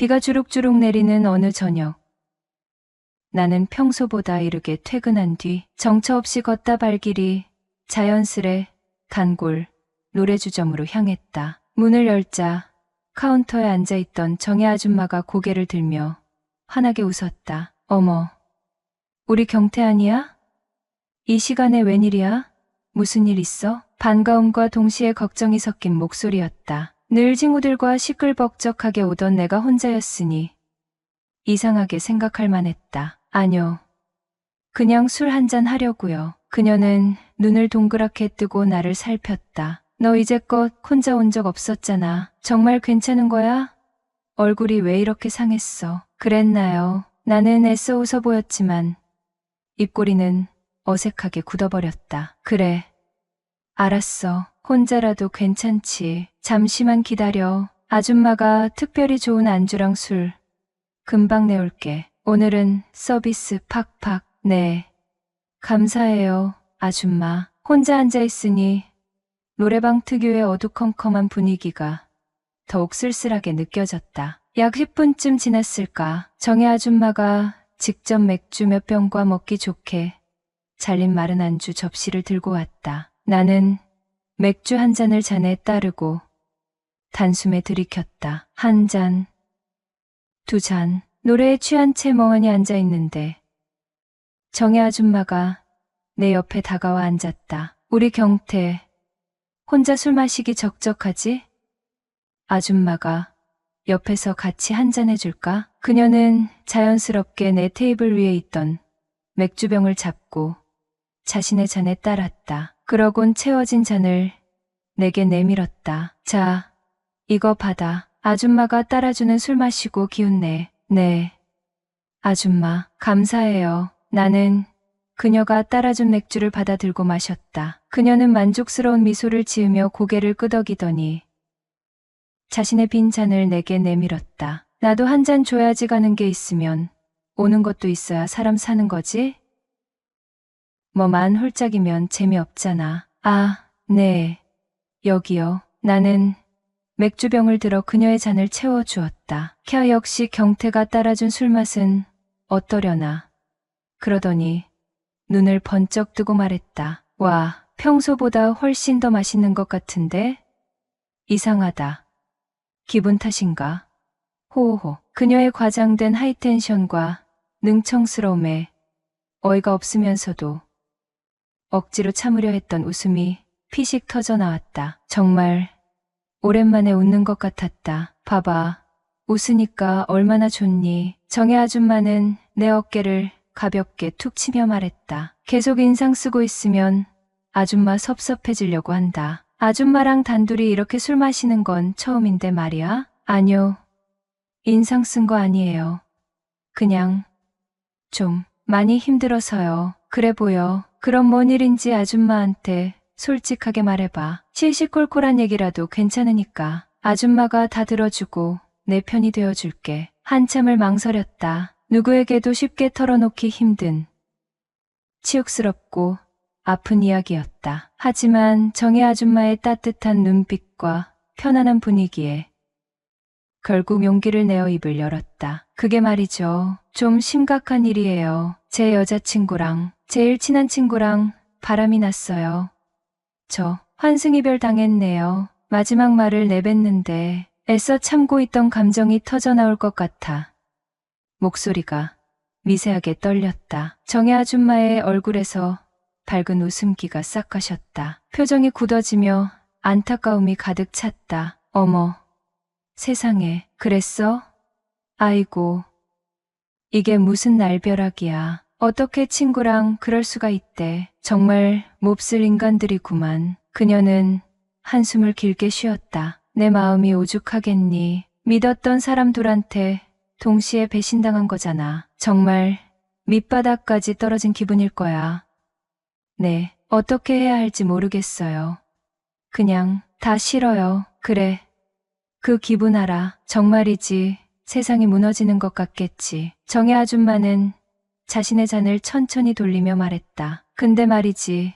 비가 주룩주룩 내리는 어느 저녁, 나는 평소보다 이르게 퇴근한 뒤 정처 없이 걷다 발길이 자연스레 단골 노래주점으로 향했다. 문을 열자 카운터에 앉아있던 정혜 아줌마가 고개를 들며 환하게 웃었다. 어머, 우리 경태 아니야? 이 시간에 웬일이야? 무슨 일 있어? 반가움과 동시에 걱정이 섞인 목소리였다. 늘 친구들과 시끌벅적하게 오던 내가 혼자였으니 이상하게 생각할 만했다. 아뇨, 그냥 술 한잔 하려고요. 그녀는 눈을 동그랗게 뜨고 나를 살폈다. 너 이제껏 혼자 온 적 없었잖아. 정말 괜찮은 거야? 얼굴이 왜 이렇게 상했어? 그랬나요? 나는 애써 웃어 보였지만 입꼬리는 어색하게 굳어버렸다. 그래, 알았어. 혼자라도 괜찮지. 잠시만 기다려. 아줌마가 특별히 좋은 안주랑 술 금방 내올게. 오늘은 서비스 팍팍. 네, 감사해요, 아줌마. 혼자 앉아있으니 노래방 특유의 어두컴컴한 분위기가 더욱 쓸쓸하게 느껴졌다. 약 10분쯤 지났을까. 정혜 아줌마가 직접 맥주 몇 병과 먹기 좋게 잘린 마른 안주 접시를 들고 왔다. 나는 맥주 한 잔을 잔에 따르고 단숨에 들이켰다. 한 잔, 두 잔. 노래에 취한 채 멍하니 앉아있는데 정혜 아줌마가 내 옆에 다가와 앉았다. 우리 경태, 혼자 술 마시기 적적하지? 아줌마가 옆에서 같이 한 잔 해줄까? 그녀는 자연스럽게 내 테이블 위에 있던 맥주병을 잡고 자신의 잔에 따랐다. 그러곤 채워진 잔을 내게 내밀었다. 자, 이거 받아. 아줌마가 따라주는 술 마시고 기운내. 네, 아줌마, 감사해요. 나는 그녀가 따라준 맥주를 받아 들고 마셨다. 그녀는 만족스러운 미소를 지으며 고개를 끄덕이더니 자신의 빈 잔을 내게 내밀었다. 나도 한 잔 줘야지. 가는 게 있으면 오는 것도 있어야 사람 사는 거지? 뭐만 홀짝이면 재미없잖아. 아, 네, 여기요. 나는 맥주병을 들어 그녀의 잔을 채워주었다. 캬, 역시 경태가 따라준 술맛은 어떠려나. 그러더니 눈을 번쩍 뜨고 말했다. 와, 평소보다 훨씬 더 맛있는 것 같은데? 이상하다. 기분 탓인가? 호호호. 그녀의 과장된 하이텐션과 능청스러움에 어이가 없으면서도 억지로 참으려 했던 웃음이 피식 터져 나왔다. 정말 오랜만에 웃는 것 같았다. 봐봐, 웃으니까 얼마나 좋니? 정혜 아줌마는 내 어깨를 가볍게 툭 치며 말했다. 계속 인상 쓰고 있으면 아줌마 섭섭해지려고 한다. 아줌마랑 단둘이 이렇게 술 마시는 건 처음인데 말이야. 아뇨, 인상 쓴 거 아니에요. 그냥 좀 많이 힘들어서요. 그래 보여. 그럼 뭔 일인지 아줌마한테 솔직하게 말해봐. 시시콜콜한 얘기라도 괜찮으니까. 아줌마가 다 들어주고 내 편이 되어줄게. 한참을 망설였다. 누구에게도 쉽게 털어놓기 힘든 치욕스럽고 아픈 이야기였다. 하지만 정혜 아줌마의 따뜻한 눈빛과 편안한 분위기에 결국 용기를 내어 입을 열었다. 그게 말이죠. 좀 심각한 일이에요. 제 여자친구랑, 제일 친한 친구랑 바람이 났어요. 저 환승이별 당했네요. 마지막 말을 내뱉는데 애써 참고 있던 감정이 터져나올 것 같아 목소리가 미세하게 떨렸다. 정혜 아줌마의 얼굴에서 밝은 웃음기가 싹 가셨다. 표정이 굳어지며 안타까움이 가득 찼다. 어머, 세상에, 그랬어? 아이고, 이게 무슨 날벼락이야. 어떻게 친구랑 그럴 수가 있대. 정말 몹쓸 인간들이구만. 그녀는 한숨을 길게 쉬었다. 내 마음이 오죽하겠니. 믿었던 사람 둘한테 동시에 배신당한 거잖아. 정말 밑바닥까지 떨어진 기분일 거야. 네, 어떻게 해야 할지 모르겠어요. 그냥 다 싫어요. 그래, 그 기분 알아. 정말이지. 세상이 무너지는 것 같겠지. 정혜 아줌마는 자신의 잔을 천천히 돌리며 말했다. 근데 말이지,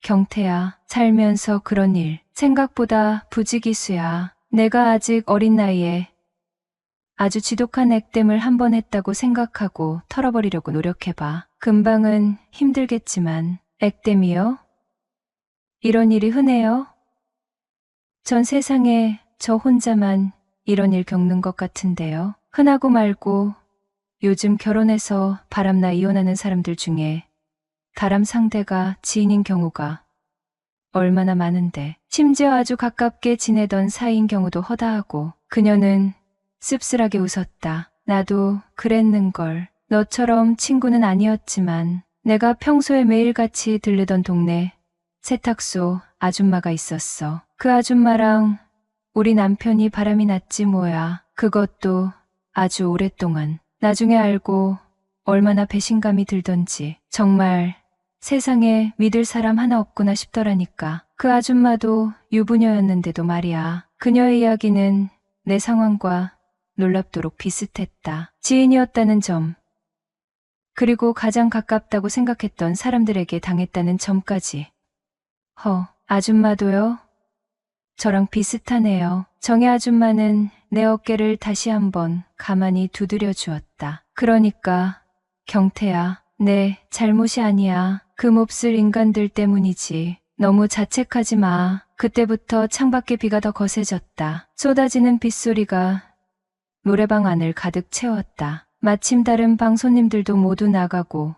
경태야, 살면서 그런 일 생각보다 부지기수야. 내가 아직 어린 나이에 아주 지독한 액땜을 한 번 했다고 생각하고 털어버리려고 노력해봐. 금방은 힘들겠지만 액땜이요? 이런 일이 흔해요? 전 세상에 저 혼자만 이런 일 겪는 것 같은데요. 흔하고 말고 요즘 결혼해서 바람나 이혼하는 사람들 중에 바람 상대가 지인인 경우가 얼마나 많은데, 심지어 아주 가깝게 지내던 사이인 경우도 허다하고. 그녀는 씁쓸하게 웃었다. 나도 그랬는걸. 너처럼 친구는 아니었지만 내가 평소에 매일같이 들르던 동네 세탁소 아줌마가 있었어. 그 아줌마랑 우리 남편이 바람이 났지 뭐야. 그것도 아주 오랫동안. 나중에 알고 얼마나 배신감이 들던지. 정말 세상에 믿을 사람 하나 없구나 싶더라니까. 그 아줌마도 유부녀였는데도 말이야. 그녀의 이야기는 내 상황과 놀랍도록 비슷했다. 지인이었다는 점, 그리고 가장 가깝다고 생각했던 사람들에게 당했다는 점까지. 아줌마도요? 저랑 비슷하네요. 정혜 아줌마는 내 어깨를 다시 한번 가만히 두드려 주었다. 그러니까 경태야, 내 잘못이 아니야. 그 몹쓸 인간들 때문이지. 너무 자책하지 마. 그때부터 창밖에 비가 더 거세졌다. 쏟아지는 빗소리가 노래방 안을 가득 채웠다. 마침 다른 방 손님들도 모두 나가고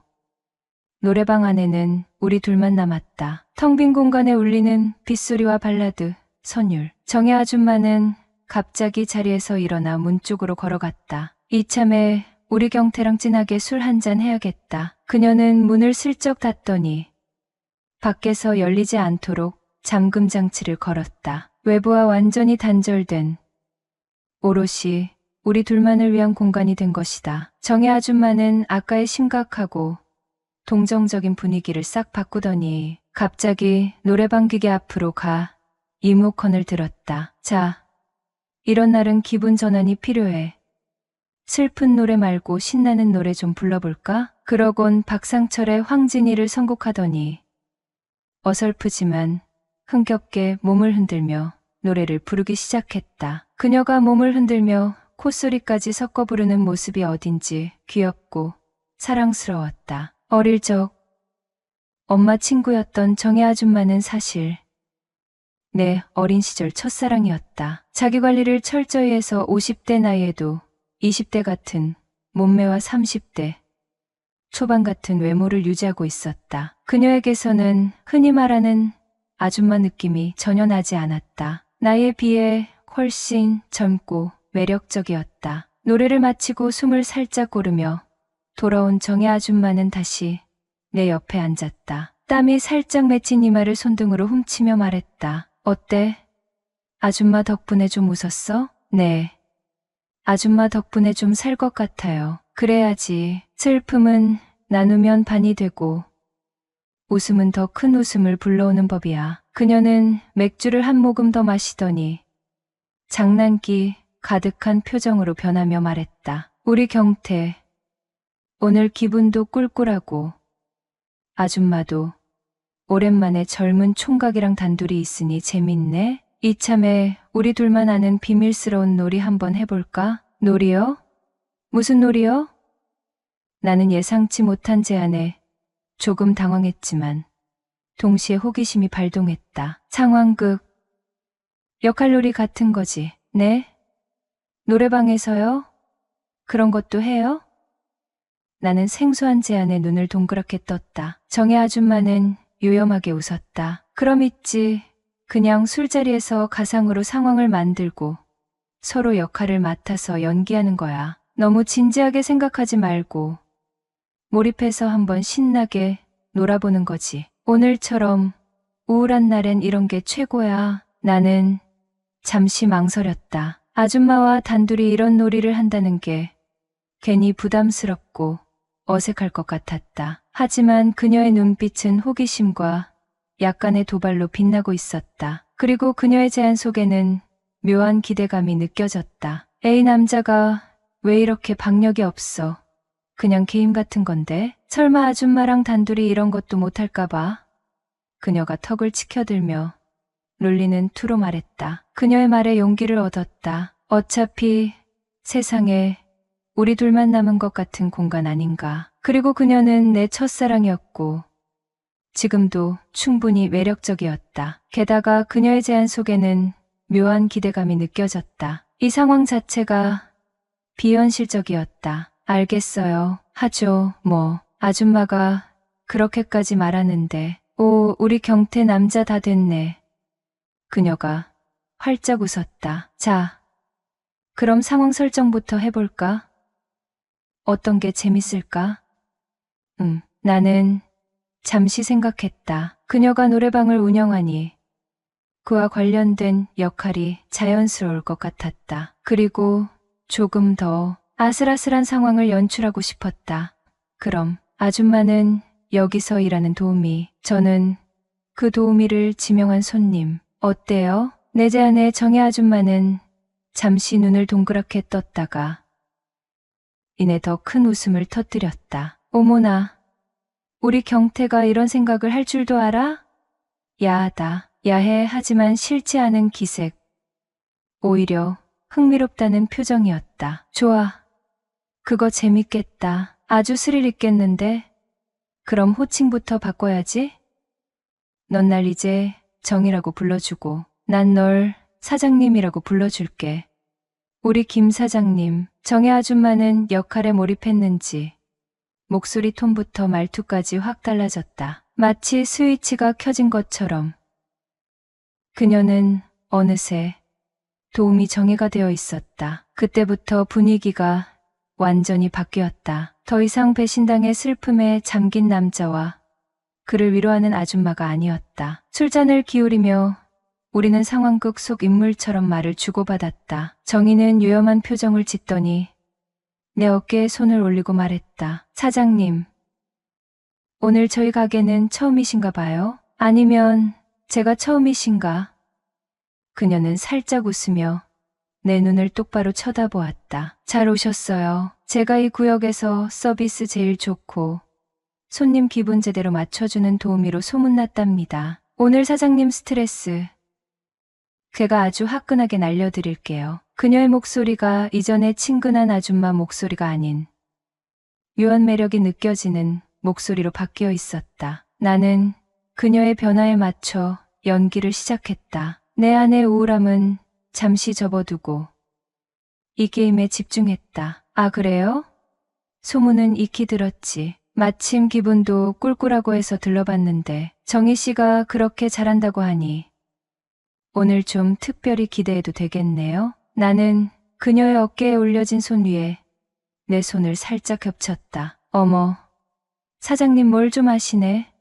노래방 안에는 우리 둘만 남았다. 텅 빈 공간에 울리는 빗소리와 발라드, 선율. 정혜 아줌마는 갑자기 자리에서 일어나 문 쪽으로 걸어갔다. 이참에 우리 경태랑 진하게 술 한잔 해야겠다. 그녀는 문을 슬쩍 닫더니 밖에서 열리지 않도록 잠금 장치를 걸었다. 외부와 완전히 단절된, 오롯이 우리 둘만을 위한 공간이 된 것이다. 정혜 아줌마는 아까의 심각하고 동정적인 분위기를 싹 바꾸더니 갑자기 노래방 기계 앞으로 가 리모컨을 들었다. 자, 이런 날은 기분 전환이 필요해. 슬픈 노래 말고 신나는 노래 좀 불러볼까? 그러곤 박상철의 황진이를 선곡하더니 어설프지만 흥겹게 몸을 흔들며 노래를 부르기 시작했다. 그녀가 몸을 흔들며 콧소리까지 섞어 부르는 모습이 어딘지 귀엽고 사랑스러웠다. 어릴 적 엄마 친구였던 정혜 아줌마는 사실 내 어린 시절 첫사랑이었다. 자기관리를 철저히 해서 50대 나이에도 20대 같은 몸매와 30대 초반 같은 외모를 유지하고 있었다. 그녀에게서는 흔히 말하는 아줌마 느낌이 전혀 나지 않았다. 나이에 비해 훨씬 젊고 매력적이었다. 노래를 마치고 숨을 살짝 고르며 돌아온 정혜 아줌마는 다시 내 옆에 앉았다. 땀이 살짝 맺힌 이마를 손등으로 훔치며 말했다. 어때? 아줌마 덕분에 좀 웃었어? 네. 아줌마 덕분에 좀 살 것 같아요. 그래야지. 슬픔은 나누면 반이 되고 웃음은 더 큰 웃음을 불러오는 법이야. 그녀는 맥주를 한 모금 더 마시더니 장난기 가득한 표정으로 변하며 말했다. 우리 경태, 오늘 기분도 꿀꿀하고 아줌마도 오랜만에 젊은 총각이랑 단둘이 있으니 재밌네. 이참에 우리 둘만 아는 비밀스러운 놀이 한번 해볼까? 놀이요? 무슨 놀이요? 나는 예상치 못한 제안에 조금 당황했지만 동시에 호기심이 발동했다. 상황극, 역할놀이 같은 거지. 네? 노래방에서요? 그런 것도 해요? 나는 생소한 제안에 눈을 동그랗게 떴다. 정혜 아줌마는 요염하게 웃었다. 그럼 있지. 그냥 술자리에서 가상으로 상황을 만들고 서로 역할을 맡아서 연기하는 거야. 너무 진지하게 생각하지 말고 몰입해서 한번 신나게 놀아보는 거지. 오늘처럼 우울한 날엔 이런 게 최고야. 나는 잠시 망설였다. 아줌마와 단둘이 이런 놀이를 한다는 게 괜히 부담스럽고 어색할 것 같았다. 하지만 그녀의 눈빛은 호기심과 약간의 도발로 빛나고 있었다. 그리고 그녀의 제안 속에는 묘한 기대감이 느껴졌다. 에이, 남자가 왜 이렇게 박력이 없어. 그냥 게임 같은 건데. 설마 아줌마랑 단둘이 이런 것도 못할까봐. 그녀가 턱을 치켜들며 놀리는 투로 말했다. 그녀의 말에 용기를 얻었다. 어차피 세상에 우리 둘만 남은 것 같은 공간 아닌가. 그리고 그녀는 내 첫사랑이었고 지금도 충분히 매력적이었다. 게다가 그녀의 제안 속에는 묘한 기대감이 느껴졌다. 이 상황 자체가 비현실적이었다. 알겠어요. 하죠. 뭐 아줌마가 그렇게까지 말하는데. 오, 우리 경태 남자 다 됐네. 그녀가 활짝 웃었다. 자, 그럼 상황 설정부터 해볼까? 어떤 게 재밌을까? 나는 잠시 생각했다. 그녀가 노래방을 운영하니 그와 관련된 역할이 자연스러울 것 같았다. 그리고 조금 더 아슬아슬한 상황을 연출하고 싶었다. 그럼 아줌마는 여기서 일하는 도우미, 저는 그 도우미를 지명한 손님. 어때요? 내 제안에 정혜 아줌마는 잠시 눈을 동그랗게 떴다가 이내 더 큰 웃음을 터뜨렸다. 어머나, 우리 경태가 이런 생각을 할 줄도 알아? 야하다. 야해 하지만 싫지 않은 기색. 오히려 흥미롭다는 표정이었다. 좋아. 그거 재밌겠다. 아주 스릴 있겠는데? 그럼 호칭부터 바꿔야지. 넌 날 이제 정이라고 불러주고 난 널 사장님이라고 불러줄게. 우리 김 사장님, 정혜 아줌마는 역할에 몰입했는지 목소리 톤부터 말투까지 확 달라졌다. 마치 스위치가 켜진 것처럼. 그녀는 어느새 도우미 정혜가 되어 있었다. 그때부터 분위기가 완전히 바뀌었다. 더 이상 배신당의 슬픔에 잠긴 남자와 그를 위로하는 아줌마가 아니었다. 술잔을 기울이며 우리는 상황극 속 인물처럼 말을 주고받았다. 정희는 유염한 표정을 짓더니 내 어깨에 손을 올리고 말했다. 사장님, 오늘 저희 가게는 처음이신가 봐요? 아니면 제가 처음이신가? 그녀는 살짝 웃으며 내 눈을 똑바로 쳐다보았다. 잘 오셨어요. 제가 이 구역에서 서비스 제일 좋고 손님 기분 제대로 맞춰주는 도우미로 소문났답니다. 오늘 사장님 스트레스 제가 아주 화끈하게 날려드릴게요. 그녀의 목소리가 이전의 친근한 아줌마 목소리가 아닌 묘한 매력이 느껴지는 목소리로 바뀌어 있었다. 나는 그녀의 변화에 맞춰 연기를 시작했다. 내 안의 우울함은 잠시 접어두고 이 게임에 집중했다. 아, 그래요? 소문은 익히 들었지. 마침 기분도 꿀꿀하고 해서 들러봤는데 정희 씨가 그렇게 잘한다고 하니 오늘 좀 특별히 기대해도 되겠네요. 나는 그녀의 어깨에 올려진 손 위에 내 손을 살짝 겹쳤다. 어머, 사장님 뭘 좀 아시네?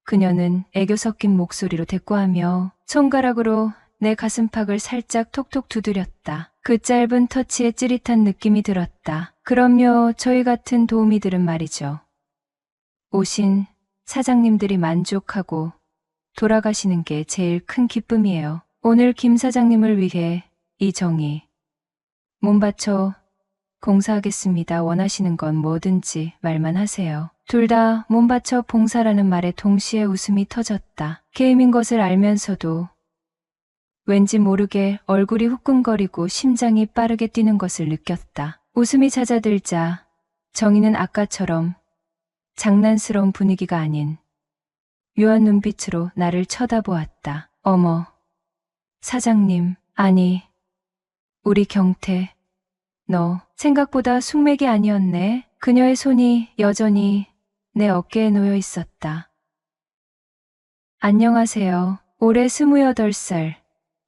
그녀는 애교 섞인 목소리로 대꾸하며 손가락으로 내 가슴팍을 살짝 톡톡 두드렸다. 그 짧은 터치에 찌릿한 느낌이 들었다. 그럼요, 저희 같은 도우미들은 말이죠. 오신 사장님들이 만족하고 돌아가시는 게 제일 큰 기쁨이에요. 오늘 김 사장님을 위해 이 정의 몸 바쳐 봉사하겠습니다. 원하시는 건 뭐든지 말만 하세요. 둘 다 몸 바쳐 봉사라는 말에 동시에 웃음이 터졌다. 게임인 것을 알면서도 왠지 모르게 얼굴이 후끈거리고 심장이 빠르게 뛰는 것을 느꼈다. 웃음이 잦아들자 정희는 아까처럼 장난스러운 분위기가 아닌 묘한 눈빛으로 나를 쳐다보았다. 어머, 사장님, 아니, 우리 경태, 너 생각보다 숙맥이 아니었네. 그녀의 손이 여전히 내 어깨에 놓여 있었다. 안녕하세요. 올해 28살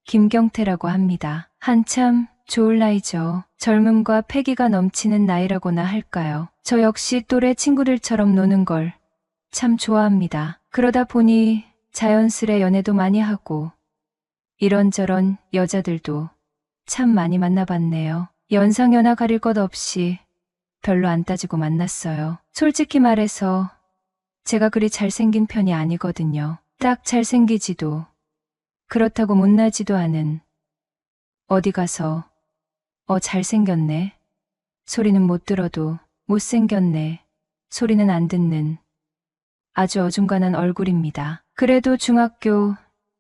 김경태라고 합니다. 한참 좋을 나이죠. 젊음과 패기가 넘치는 나이라고나 할까요. 저 역시 또래 친구들처럼 노는 걸 참 좋아합니다. 그러다 보니 자연스레 연애도 많이 하고 이런저런 여자들도 참 많이 만나봤네요. 연상연하 가릴 것 없이 별로 안 따지고 만났어요. 솔직히 말해서 제가 그리 잘생긴 편이 아니거든요. 딱 잘생기지도 그렇다고 못나지도 않은 어디 가서 잘생겼네 소리는 못 들어도 못생겼네 소리는 안 듣는 아주 어중간한 얼굴입니다. 그래도 중학교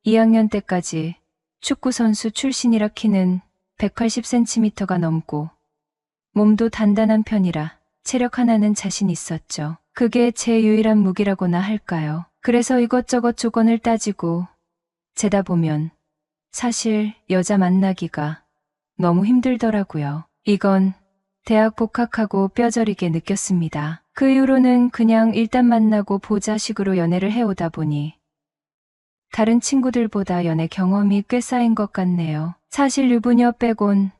2학년 때까지 축구선수 출신이라 키는 180cm가 넘고 몸도 단단한 편이라 체력 하나는 자신 있었죠. 그게 제 유일한 무기라고나 할까요. 그래서 이것저것 조건을 따지고 재다 보면 사실 여자 만나기가 너무 힘들더라고요. 이건 대학 복학하고 뼈저리게 느꼈습니다. 그 이후로는 그냥 일단 만나고 보자 식으로 연애를 해오다 보니 다른 친구들보다 연애 경험이 꽤 쌓인 것 같네요. 사실 유부녀 빼곤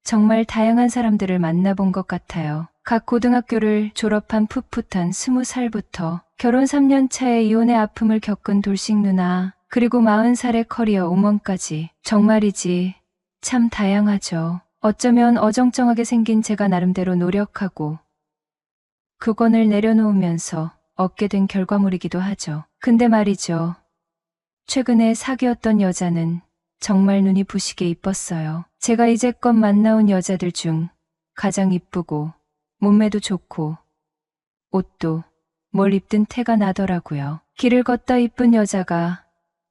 정말 다양한 사람들을 만나본 것 같아요. 각 고등학교를 졸업한 풋풋한 20살부터 결혼 3년 차에 이혼의 아픔을 겪은 돌싱 누나, 그리고 40살의 커리어 우먼까지. 정말이지 참 다양하죠. 어쩌면 어정쩡하게 생긴 제가 나름대로 노력하고 그건을 내려놓으면서 얻게 된 결과물이기도 하죠. 근데 말이죠. 최근에 사귀었던 여자는 정말 눈이 부시게 이뻤어요. 제가 이제껏 만나온 여자들 중 가장 이쁘고 몸매도 좋고 옷도 뭘 입든 태가 나더라고요. 길을 걷다 이쁜 여자가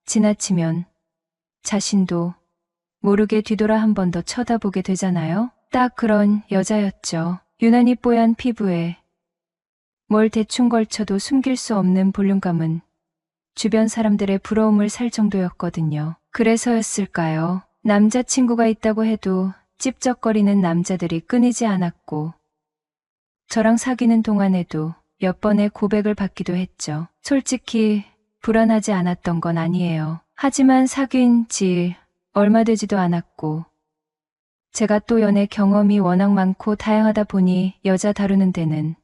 지나치면 자신도 모르게 뒤돌아 한 번 더 쳐다보게 되잖아요. 딱 그런 여자였죠. 유난히 뽀얀 피부에 뭘 대충 걸쳐도 숨길 수 없는 볼륨감은 주변 사람들의 부러움을 살 정도였거든요. 그래서였을까요? 남자친구가 있다고 해도 찝쩍거리는 남자들이 끊이지 않았고 저랑 사귀는 동안에도 몇 번의 고백을 받기도 했죠. 솔직히 불안하지 않았던 건 아니에요. 하지만 사귄 지 얼마 되지도 않았고 제가 또 연애 경험이 워낙 많고 다양하다 보니 여자 다루는 데는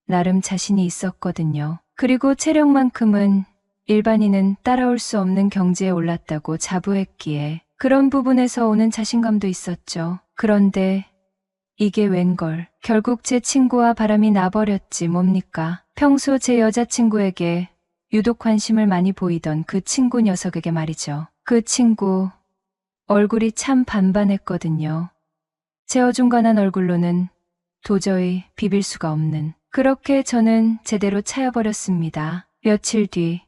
나름 자신이 있었거든요. 그리고 체력만큼은 일반인은 따라올 수 없는 경지에 올랐다고 자부했기에 그런 부분에서 오는 자신감도 있었죠. 그런데 이게 웬걸. 결국 제 친구와 바람이 나버렸지 뭡니까. 평소 제 여자친구에게 유독 관심을 많이 보이던 그 친구 녀석에게 말이죠. 그 친구 얼굴이 참 반반했거든요. 제 어중간한 얼굴로는 도저히 비빌 수가 없는. 그렇게 저는 제대로 차여버렸습니다. 며칠 뒤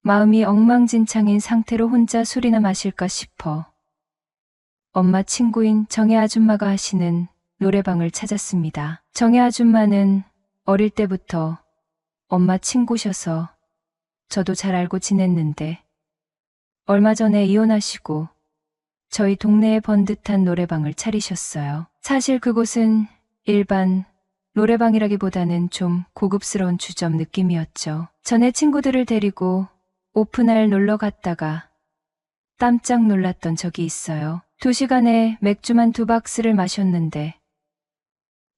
마음이 엉망진창인 상태로 혼자 술이나 마실까 싶어 엄마 친구인 정혜 아줌마가 하시는 노래방을 찾았습니다. 정혜 아줌마는 어릴 때부터 엄마 친구셔서 저도 잘 알고 지냈는데 얼마 전에 이혼하시고 저희 동네에 번듯한 노래방을 차리셨어요. 사실 그곳은 일반 노래방이라기보다는 좀 고급스러운 주점 느낌이었죠. 전에 친구들을 데리고 오픈할 놀러 갔다가 깜짝 놀랐던 적이 있어요. 2시간에 맥주만 2박스를 마셨는데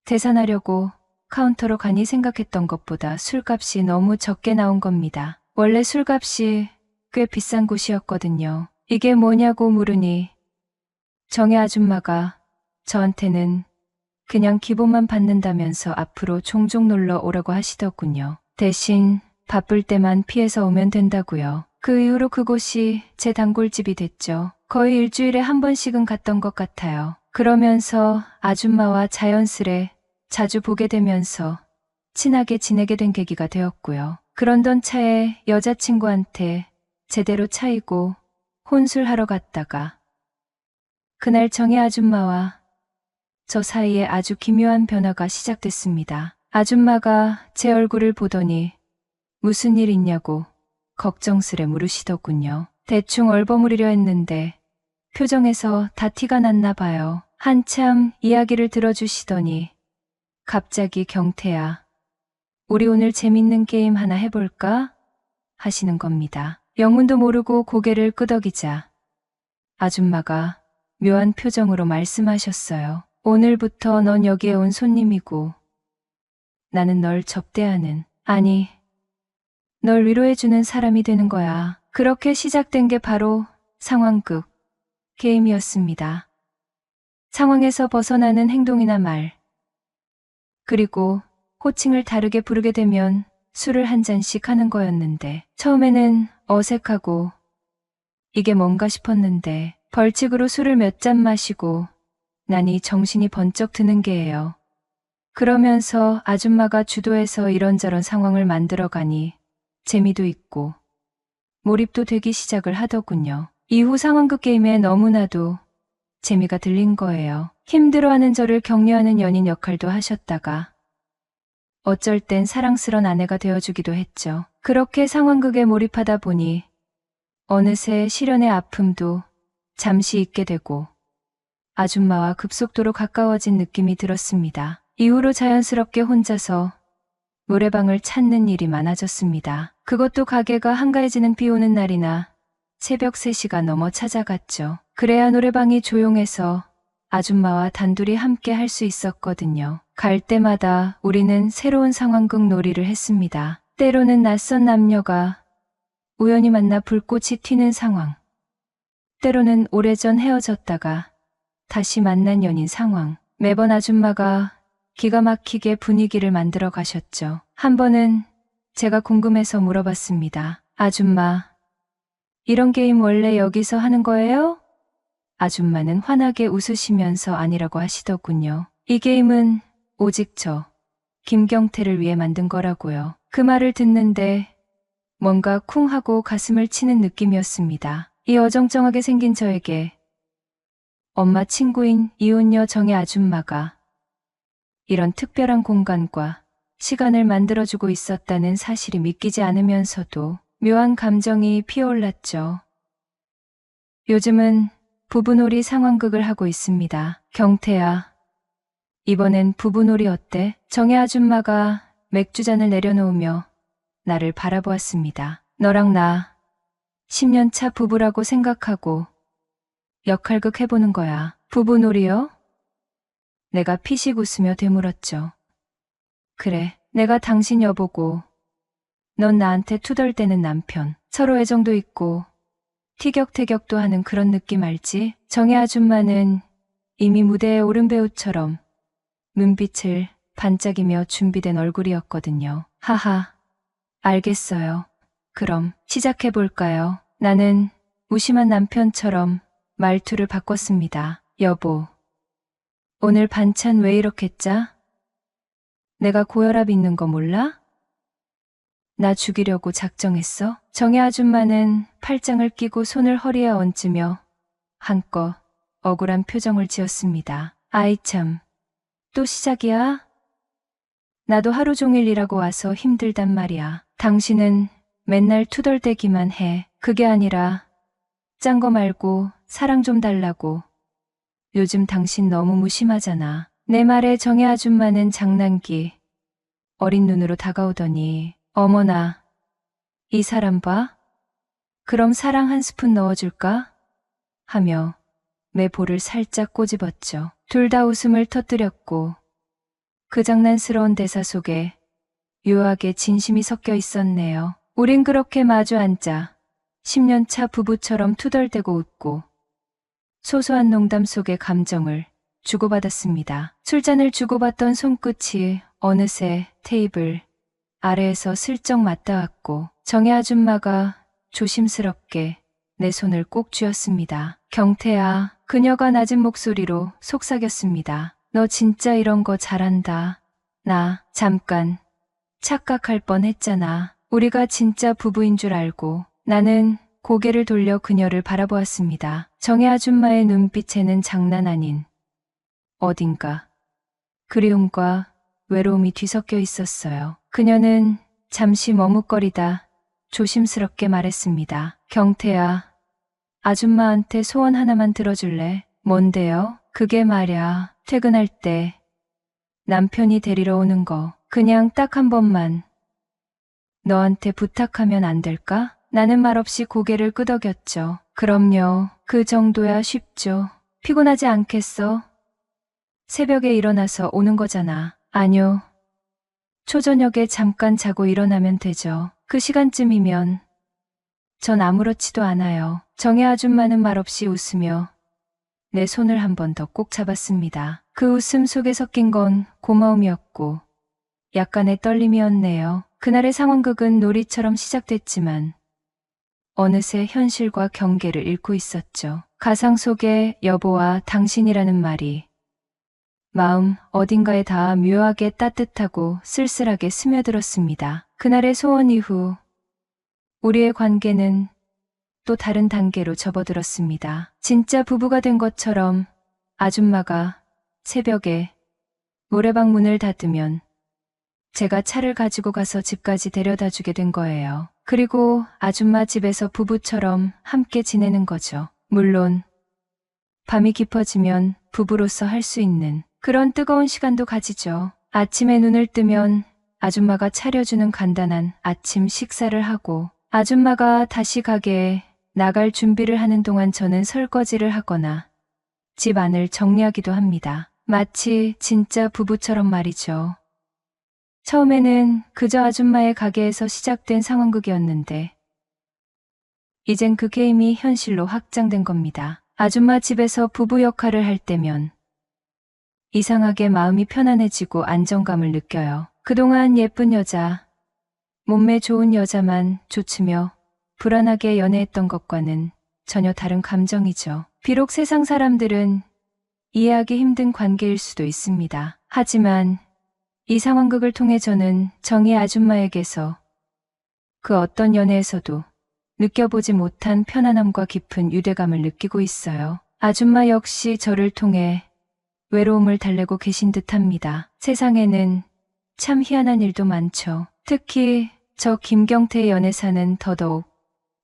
계산하려고 카운터로 가니 생각했던 것보다 술값이 너무 적게 나온 겁니다. 원래 술값이 꽤 비싼 곳이었거든요. 이게 뭐냐고 물으니 정혜 아줌마가 저한테는 그냥 기본만 받는다면서 앞으로 종종 놀러 오라고 하시더군요. 대신 바쁠 때만 피해서 오면 된다고요. 그 이후로 그곳이 제 단골집이 됐죠. 거의 일주일에 한 번씩은 갔던 것 같아요. 그러면서 아줌마와 자연스레 자주 보게 되면서 친하게 지내게 된 계기가 되었고요. 그런던 차에 여자친구한테 제대로 차이고 혼술하러 갔다가 그날 정혜 아줌마와 저 사이에 아주 기묘한 변화가 시작됐습니다. 아줌마가 제 얼굴을 보더니 무슨 일 있냐고 걱정스레 물으시더군요. 대충 얼버무리려 했는데 표정에서 다 티가 났나 봐요. 한참 이야기를 들어주시더니 갑자기 경태야, 우리 오늘 재밌는 게임 하나 해볼까? 하시는 겁니다. 영문도 모르고 고개를 끄덕이자 아줌마가 묘한 표정으로 말씀하셨어요. 오늘부터 넌 여기에 온 손님이고 나는 널 접대하는, 아니 널 위로해주는 사람이 되는 거야. 그렇게 시작된 게 바로 상황극 게임이었습니다. 상황에서 벗어나는 행동이나 말, 그리고 호칭을 다르게 부르게 되면 술을 한 잔씩 하는 거였는데 처음에는 어색하고 이게 뭔가 싶었는데 벌칙으로 술을 몇 잔 마시고 나니 정신이 번쩍 드는 게예요. 그러면서 아줌마가 주도해서 이런저런 상황을 만들어가니 재미도 있고 몰입도 되기 시작을 하더군요. 이후 상황극 게임에 너무나도 재미가 들린 거예요. 힘들어하는 저를 격려하는 연인 역할도 하셨다가 어쩔 땐 사랑스런 아내가 되어주기도 했죠. 그렇게 상황극에 몰입하다 보니 어느새 시련의 아픔도 잠시 잊게 되고 아줌마와 급속도로 가까워진 느낌이 들었습니다. 이후로 자연스럽게 혼자서 노래방을 찾는 일이 많아졌습니다. 그것도 가게가 한가해지는 비 오는 날이나 새벽 3시가 넘어 찾아갔죠. 그래야 노래방이 조용해서 아줌마와 단둘이 함께 할 수 있었거든요. 갈 때마다 우리는 새로운 상황극 놀이를 했습니다. 때로는 낯선 남녀가 우연히 만나 불꽃이 튀는 상황, 때로는 오래전 헤어졌다가 다시 만난 연인 상황. 매번 아줌마가 기가 막히게 분위기를 만들어 가셨죠. 한 번은 제가 궁금해서 물어봤습니다. 아줌마, 이런 게임 원래 여기서 하는 거예요? 아줌마는 환하게 웃으시면서 아니라고 하시더군요. 이 게임은 오직 저, 김경태를 위해 만든 거라고요. 그 말을 듣는데 뭔가 쿵 하고 가슴을 치는 느낌이었습니다. 이 어정쩡하게 생긴 저에게 엄마 친구인 이혼녀 정의 아줌마가 이런 특별한 공간과 시간을 만들어주고 있었다는 사실이 믿기지 않으면서도 묘한 감정이 피어올랐죠. 요즘은 부부놀이 상황극을 하고 있습니다. 경태야, 이번엔 부부놀이 어때? 정의 아줌마가 맥주잔을 내려놓으며 나를 바라보았습니다. 너랑 나 10년 차 부부라고 생각하고 역할극 해보는 거야. 부부놀이요? 내가 피식 웃으며 되물었죠. 그래, 내가 당신 여보고 넌 나한테 투덜대는 남편. 서로 애정도 있고 티격태격도 하는 그런 느낌 알지? 정의 아줌마는 이미 무대에 오른 배우처럼 눈빛을 반짝이며 준비된 얼굴이었거든요. 하하, 알겠어요. 그럼 시작해볼까요? 나는 무심한 남편처럼 말투를 바꿨습니다. 여보, 오늘 반찬 왜 이렇게 짜? 내가 고혈압 있는 거 몰라? 나 죽이려고 작정했어? 정의 아줌마는 팔짱을 끼고 손을 허리에 얹으며 한껏 억울한 표정을 지었습니다. 아이 참, 또 시작이야? 나도 하루 종일 일하고 와서 힘들단 말이야. 당신은 맨날 투덜대기만 해. 그게 아니라 짠 거 말고 사랑 좀 달라고. 요즘 당신 너무 무심하잖아. 내 말에 정의 아줌마는 장난기 어린 눈으로 다가오더니 어머나, 이 사람 봐? 그럼 사랑 한 스푼 넣어줄까? 하며 내 볼을 살짝 꼬집었죠. 둘 다 웃음을 터뜨렸고 그 장난스러운 대사 속에 묘하게 진심이 섞여 있었네요. 우린 그렇게 마주 앉아 10년 차 부부처럼 투덜대고 웃고 소소한 농담 속의 감정을 주고받았습니다. 술잔을 주고받던 손끝이 어느새 테이블 아래에서 슬쩍 맞닿았고 정의 아줌마가 조심스럽게 내 손을 꼭 쥐었습니다. 경태야, 그녀가 낮은 목소리로 속삭였습니다. 너 진짜 이런 거 잘한다. 나 잠깐 착각할 뻔했잖아. 우리가 진짜 부부인 줄 알고. 나는 고개를 돌려 그녀를 바라보았습니다. 정의 아줌마의 눈빛에는 장난 아닌 어딘가 그리움과 외로움이 뒤섞여 있었어요. 그녀는 잠시 머뭇거리다 조심스럽게 말했습니다. 경태야, 아줌마한테 소원 하나만 들어줄래? 뭔데요? 그게 말야, 퇴근할 때 남편이 데리러 오는 거 그냥 딱 한 번만 너한테 부탁하면 안 될까? 나는 말없이 고개를 끄덕였죠. 그럼요, 그 정도야 쉽죠. 피곤하지 않겠어? 새벽에 일어나서 오는 거잖아. 아뇨, 초저녁에 잠깐 자고 일어나면 되죠. 그 시간쯤이면 전 아무렇지도 않아요. 정의 아줌마는 말없이 웃으며 내 손을 한 번 더 꼭 잡았습니다. 그 웃음 속에 섞인 건 고마움이었고 약간의 떨림이었네요. 그날의 상황극은 놀이처럼 시작됐지만 어느새 현실과 경계를 잃고 있었죠. 가상 속의 여보와 당신이라는 말이 마음 어딘가에 닿아 묘하게 따뜻하고 쓸쓸하게 스며들었습니다. 그날의 소원 이후 우리의 관계는 또 다른 단계로 접어들었습니다. 진짜 부부가 된 것처럼 아줌마가 새벽에 노래방 문을 닫으면 제가 차를 가지고 가서 집까지 데려다 주게 된 거예요. 그리고 아줌마 집에서 부부처럼 함께 지내는 거죠. 물론 밤이 깊어지면 부부로서 할 수 있는 그런 뜨거운 시간도 가지죠. 아침에 눈을 뜨면 아줌마가 차려주는 간단한 아침 식사를 하고 아줌마가 다시 가게에 나갈 준비를 하는 동안 저는 설거지를 하거나 집 안을 정리하기도 합니다. 마치 진짜 부부처럼 말이죠. 처음에는 그저 아줌마의 가게에서 시작된 상황극이었는데 이젠 그 게임이 현실로 확장된 겁니다. 아줌마 집에서 부부 역할을 할 때면 이상하게 마음이 편안해지고 안정감을 느껴요. 그동안 예쁜 여자, 몸매 좋은 여자만 좇으며 불안하게 연애했던 것과는 전혀 다른 감정이죠. 비록 세상 사람들은 이해하기 힘든 관계일 수도 있습니다. 하지만 이 상황극을 통해 저는 정의 아줌마에게서 그 어떤 연애에서도 느껴보지 못한 편안함과 깊은 유대감을 느끼고 있어요. 아줌마 역시 저를 통해 외로움을 달래고 계신 듯합니다. 세상에는 참 희한한 일도 많죠. 특히 저 김경태의 연애사는 더더욱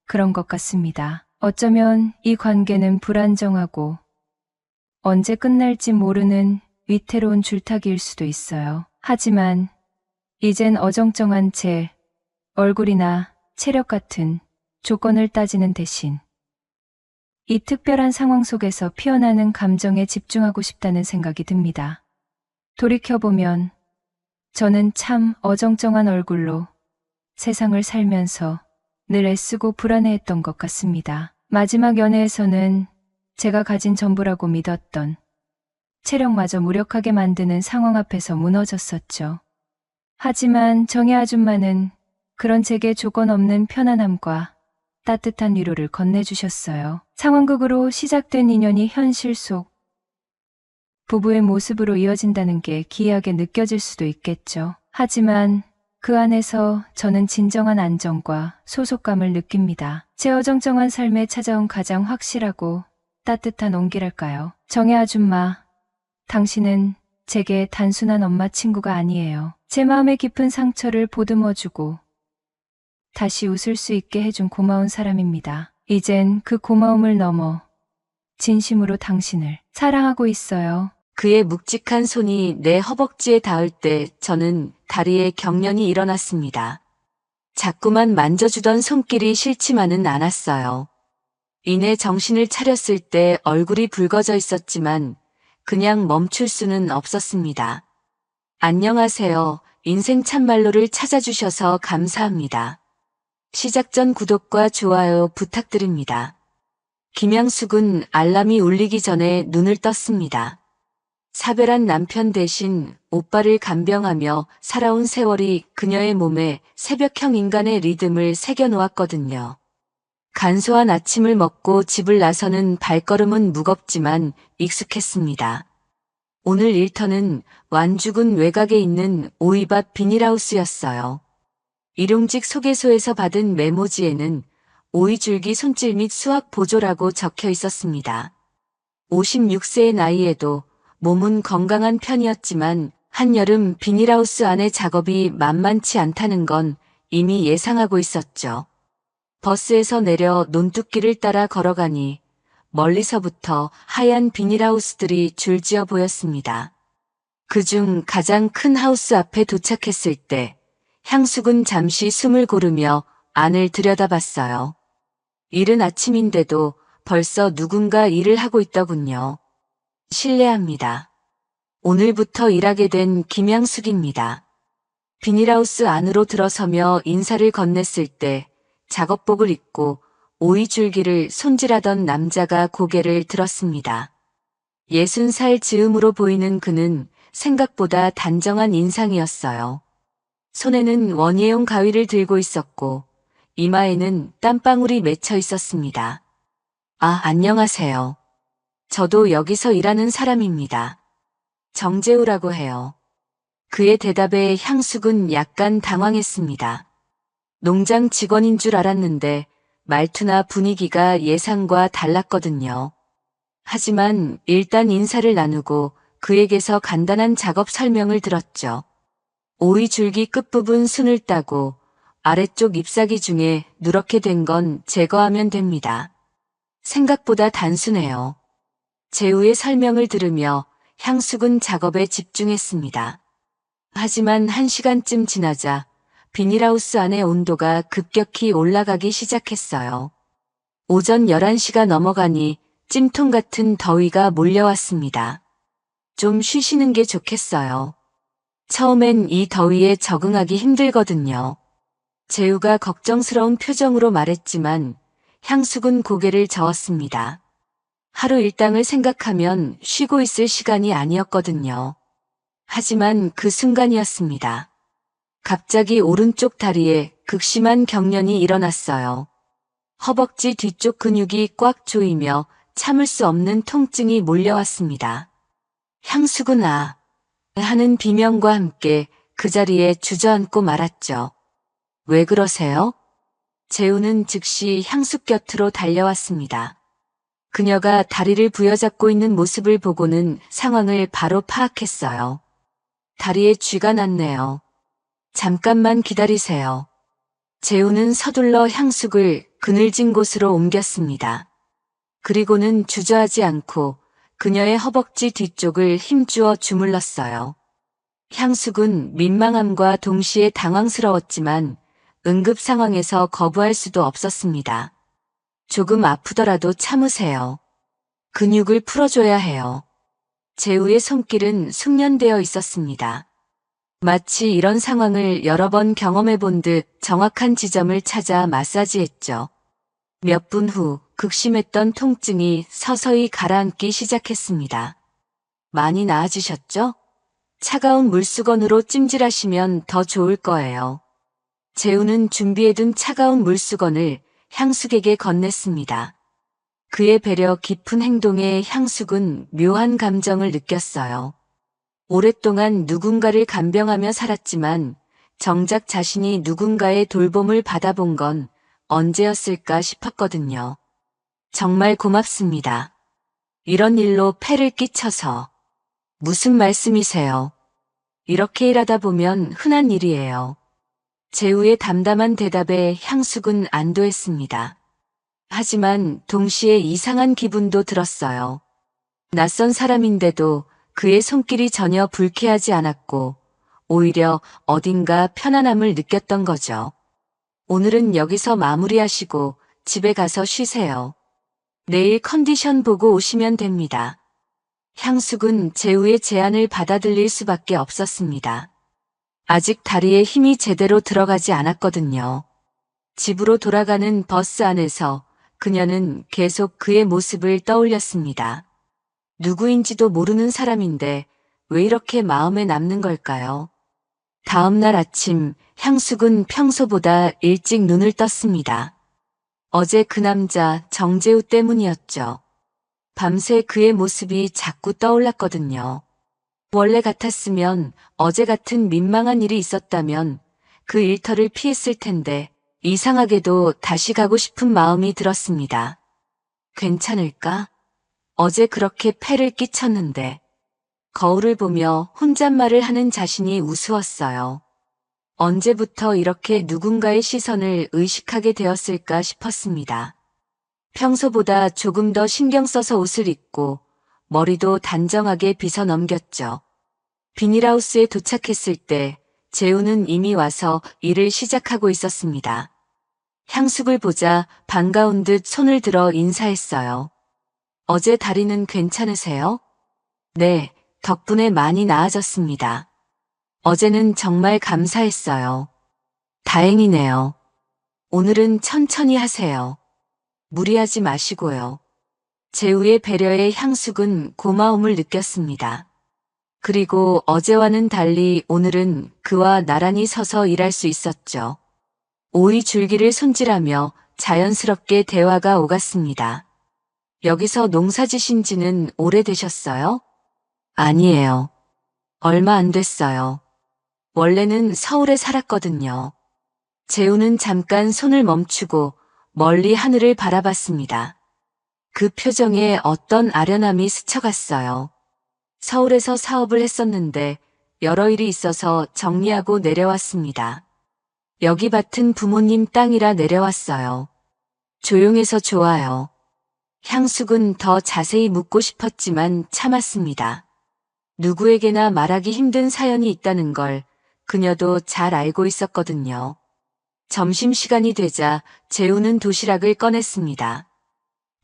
그런 것 같습니다. 어쩌면 이 관계는 불안정하고 언제 끝날지 모르는 위태로운 줄타기일 수도 있어요. 하지만 이젠 어정쩡한 제 얼굴이나 체력 같은 조건을 따지는 대신 이 특별한 상황 속에서 피어나는 감정에 집중하고 싶다는 생각이 듭니다. 돌이켜보면 저는 참 어정쩡한 얼굴로 세상을 살면서 늘 애쓰고 불안해했던 것 같습니다. 마지막 연애에서는 제가 가진 전부라고 믿었던 체력마저 무력하게 만드는 상황 앞에서 무너졌었죠. 하지만 정혜 아줌마는 그런 제게 조건 없는 편안함과 따뜻한 위로를 건네주셨어요. 상황극으로 시작된 인연이 현실 속 부부의 모습으로 이어진다는 게 기이하게 느껴질 수도 있겠죠. 하지만 그 안에서 저는 진정한 안정과 소속감을 느낍니다. 제 어정쩡한 삶에 찾아온 가장 확실하고 따뜻한 온기랄까요. 정혜 아줌마, 당신은 제게 단순한 엄마 친구가 아니에요. 제 마음의 깊은 상처를 보듬어주고 다시 웃을 수 있게 해준 고마운 사람입니다. 이젠 그 고마움을 넘어 진심으로 당신을 사랑하고 있어요. 그의 묵직한 손이 내 허벅지에 닿을 때 저는 다리에 경련이 일어났습니다. 자꾸만 만져주던 손길이 싫지만은 않았어요. 이내 정신을 차렸을 때 얼굴이 붉어져 있었지만 그냥 멈출 수는 없었습니다. 안녕하세요. 인생 참말로를 찾아주셔서 감사합니다. 시작 전 구독과 좋아요 부탁드립니다. 김양숙은 알람이 울리기 전에 눈을 떴습니다. 사별한 남편 대신 오빠를 간병하며 살아온 세월이 그녀의 몸에 새벽형 인간의 리듬을 새겨놓았거든요. 간소한 아침을 먹고 집을 나서는 발걸음은 무겁지만 익숙했습니다. 오늘 일터는 완죽은 외곽에 있는 오이밭 비닐하우스였어요. 일용직 소개소에서 받은 메모지에는 오이줄기 손질 및 수확 보조라고 적혀 있었습니다. 56세의 나이에도 몸은 건강한 편이었지만 한여름 비닐하우스 안의 작업이 만만치 않다는 건 이미 예상하고 있었죠. 버스에서 내려 논뚝길을 따라 걸어가니 멀리서부터 하얀 비닐하우스들이 줄지어 보였습니다. 그중 가장 큰 하우스 앞에 도착했을 때 향숙은 잠시 숨을 고르며 안을 들여다봤어요. 이른 아침인데도 벌써 누군가 일을 하고 있더군요. 실례합니다. 오늘부터 일하게 된 김양숙입니다. 비닐하우스 안으로 들어서며 인사를 건넸을 때 작업복을 입고 오이줄기를 손질하던 남자가 고개를 들었습니다. 60살 즈음으로 보이는 그는 생각보다 단정한 인상이었어요. 손에는 원예용 가위를 들고 있었고 이마에는 땀방울이 맺혀 있었습니다. 아, 안녕하세요. 저도 여기서 일하는 사람입니다. 정재우라고 해요. 그의 대답에 향숙은 약간 당황했습니다. 농장 직원인 줄 알았는데 말투나 분위기가 예상과 달랐거든요. 하지만 일단 인사를 나누고 그에게서 간단한 작업 설명을 들었죠. 오이 줄기 끝부분 순을 따고 아래쪽 잎사귀 중에 누렇게 된 건 제거하면 됩니다. 생각보다 단순해요. 재우의 설명을 들으며 향수군 작업에 집중했습니다. 하지만 1시간쯤 지나자 비닐하우스 안의 온도가 급격히 올라가기 시작했어요. 오전 11시가 넘어가니 찜통 같은 더위가 몰려왔습니다. 좀 쉬시는 게 좋겠어요. 처음엔 이 더위에 적응하기 힘들거든요. 재우가 걱정스러운 표정으로 말했지만 향수군 고개를 저었습니다. 하루 일당을 생각하면 쉬고 있을 시간이 아니었거든요. 하지만 그 순간이었습니다. 갑자기 오른쪽 다리에 극심한 경련이 일어났어요. 허벅지 뒤쪽 근육이 꽉 조이며 참을 수 없는 통증이 몰려왔습니다. 향수구나 하는 비명과 함께 그 자리에 주저앉고 말았죠. 왜 그러세요? 재우는 즉시 향수 곁으로 달려왔습니다. 그녀가 다리를 부여잡고 있는 모습을 보고는 상황을 바로 파악했어요. 다리에 쥐가 났네요. 잠깐만 기다리세요. 재우는 서둘러 향숙을 그늘진 곳으로 옮겼습니다. 그리고는 주저하지 않고 그녀의 허벅지 뒤쪽을 힘주어 주물렀어요. 향숙은 민망함과 동시에 당황스러웠지만 응급 상황에서 거부할 수도 없었습니다. 조금 아프더라도 참으세요. 근육을 풀어줘야 해요. 재우의 손길은 숙련되어 있었습니다. 마치 이런 상황을 여러 번 경험해 본 듯 정확한 지점을 찾아 마사지했죠. 몇 분 후 극심했던 통증이 서서히 가라앉기 시작했습니다. 많이 나아지셨죠? 차가운 물수건으로 찜질하시면 더 좋을 거예요. 재우는 준비해둔 차가운 물수건을 향숙에게 건넸습니다. 그의 배려 깊은 행동에 향숙은 묘한 감정을 느꼈어요. 오랫동안 누군가를 간병하며 살았지만 정작 자신이 누군가의 돌봄을 받아본 건 언제였을까 싶었거든요. 정말 고맙습니다. 이런 일로 폐를 끼쳐서. 무슨 말씀이세요? 이렇게 일하다 보면 흔한 일이에요. 재우의 담담한 대답에 향숙은 안도했습니다. 하지만 동시에 이상한 기분도 들었어요. 낯선 사람인데도 그의 손길이 전혀 불쾌하지 않았고 오히려 어딘가 편안함을 느꼈던 거죠. 오늘은 여기서 마무리하시고 집에 가서 쉬세요. 내일 컨디션 보고 오시면 됩니다. 향숙은 재우의 제안을 받아들일 수밖에 없었습니다. 아직 다리에 힘이 제대로 들어가지 않았거든요. 집으로 돌아가는 버스 안에서 그녀는 계속 그의 모습을 떠올렸습니다. 누구인지도 모르는 사람인데 왜 이렇게 마음에 남는 걸까요? 다음 날 아침 향숙은 평소보다 일찍 눈을 떴습니다. 어제 그 남자 정재우 때문이었죠. 밤새 그의 모습이 자꾸 떠올랐거든요. 원래 같았으면 어제 같은 민망한 일이 있었다면 그 일터를 피했을 텐데 이상하게도 다시 가고 싶은 마음이 들었습니다. 괜찮을까? 어제 그렇게 폐를 끼쳤는데 거울을 보며 혼잣말을 하는 자신이 우스웠어요. 언제부터 이렇게 누군가의 시선을 의식하게 되었을까 싶었습니다. 평소보다 조금 더 신경 써서 옷을 입고 머리도 단정하게 빗어 넘겼죠. 비닐하우스에 도착했을 때 재우는 이미 와서 일을 시작하고 있었습니다. 향숙을 보자 반가운 듯 손을 들어 인사했어요. 어제 다리는 괜찮으세요? 네, 덕분에 많이 나아졌습니다. 어제는 정말 감사했어요. 다행이네요. 오늘은 천천히 하세요. 무리하지 마시고요. 재우의 배려에 향숙은 고마움을 느꼈습니다. 그리고 어제와는 달리 오늘은 그와 나란히 서서 일할 수 있었죠. 오이 줄기를 손질하며 자연스럽게 대화가 오갔습니다. 여기서 농사 지신 지는 오래되셨어요? 아니에요. 얼마 안 됐어요. 원래는 서울에 살았거든요. 재우는 잠깐 손을 멈추고 멀리 하늘을 바라봤습니다. 그 표정에 어떤 아련함이 스쳐갔어요. 서울에서 사업을 했었는데 여러 일이 있어서 정리하고 내려왔습니다. 여기 밭은 부모님 땅이라 내려왔어요. 조용해서 좋아요. 향숙은 더 자세히 묻고 싶었지만 참았습니다. 누구에게나 말하기 힘든 사연이 있다는 걸 그녀도 잘 알고 있었거든요. 점심시간이 되자 재우는 도시락을 꺼냈습니다.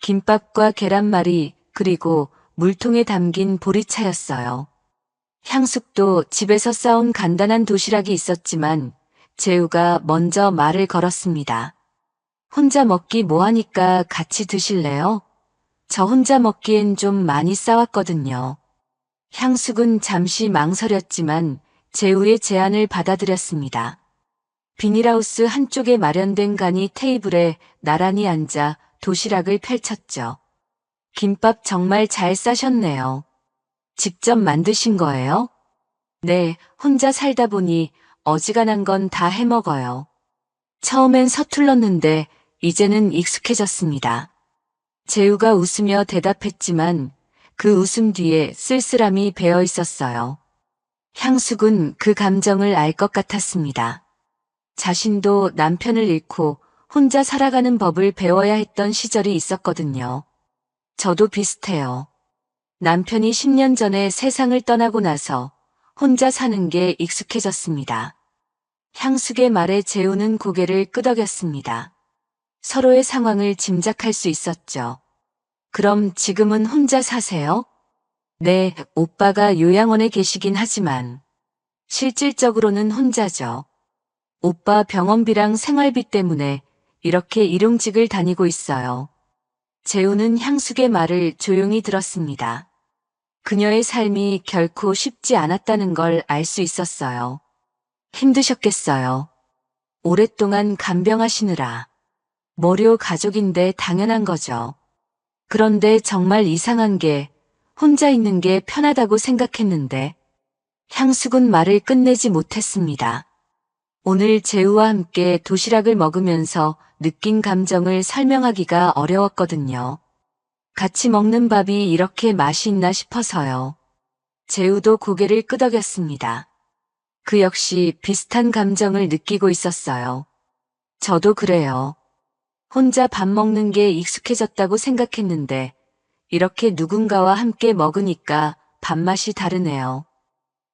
김밥과 계란말이 그리고 물통에 담긴 보리차였어요. 향숙도 집에서 싸온 간단한 도시락이 있었지만 재우가 먼저 말을 걸었습니다. 혼자 먹기 뭐하니까 같이 드실래요? 저 혼자 먹기엔 좀 많이 싸왔거든요. 향숙은 잠시 망설였지만 재우의 제안을 받아들였습니다. 비닐하우스 한쪽에 마련된 간이 테이블에 나란히 앉아 도시락을 펼쳤죠. 김밥 정말 잘 싸셨네요. 직접 만드신 거예요? 네, 혼자 살다 보니 어지간한 건 다 해먹어요. 처음엔 서툴렀는데 이제는 익숙해졌습니다. 재우가 웃으며 대답했지만 그 웃음 뒤에 쓸쓸함이 배어 있었어요. 향숙은 그 감정을 알 것 같았습니다. 자신도 남편을 잃고 혼자 살아가는 법을 배워야 했던 시절이 있었거든요. 저도 비슷해요. 남편이 10년 전에 세상을 떠나고 나서 혼자 사는 게 익숙해졌습니다. 향숙의 말에 재우는 고개를 끄덕였습니다. 서로의 상황을 짐작할 수 있었죠. 그럼 지금은 혼자 사세요? 네, 오빠가 요양원에 계시긴 하지만 실질적으로는 혼자죠. 오빠 병원비랑 생활비 때문에 이렇게 일용직을 다니고 있어요. 재우는 향숙의 말을 조용히 들었습니다. 그녀의 삶이 결코 쉽지 않았다는 걸 알 수 있었어요. 힘드셨겠어요. 오랫동안 간병하시느라. 모료 가족인데 당연한 거죠. 그런데 정말 이상한 게 혼자 있는 게 편하다고 생각했는데 향숙은 말을 끝내지 못했습니다. 오늘 재우와 함께 도시락을 먹으면서 느낀 감정을 설명하기가 어려웠거든요. 같이 먹는 밥이 이렇게 맛이 있나 싶어서요. 재우도 고개를 끄덕였습니다. 그 역시 비슷한 감정을 느끼고 있었어요. 저도 그래요. 혼자 밥 먹는 게 익숙해졌다고 생각했는데 이렇게 누군가와 함께 먹으니까 밥맛이 다르네요.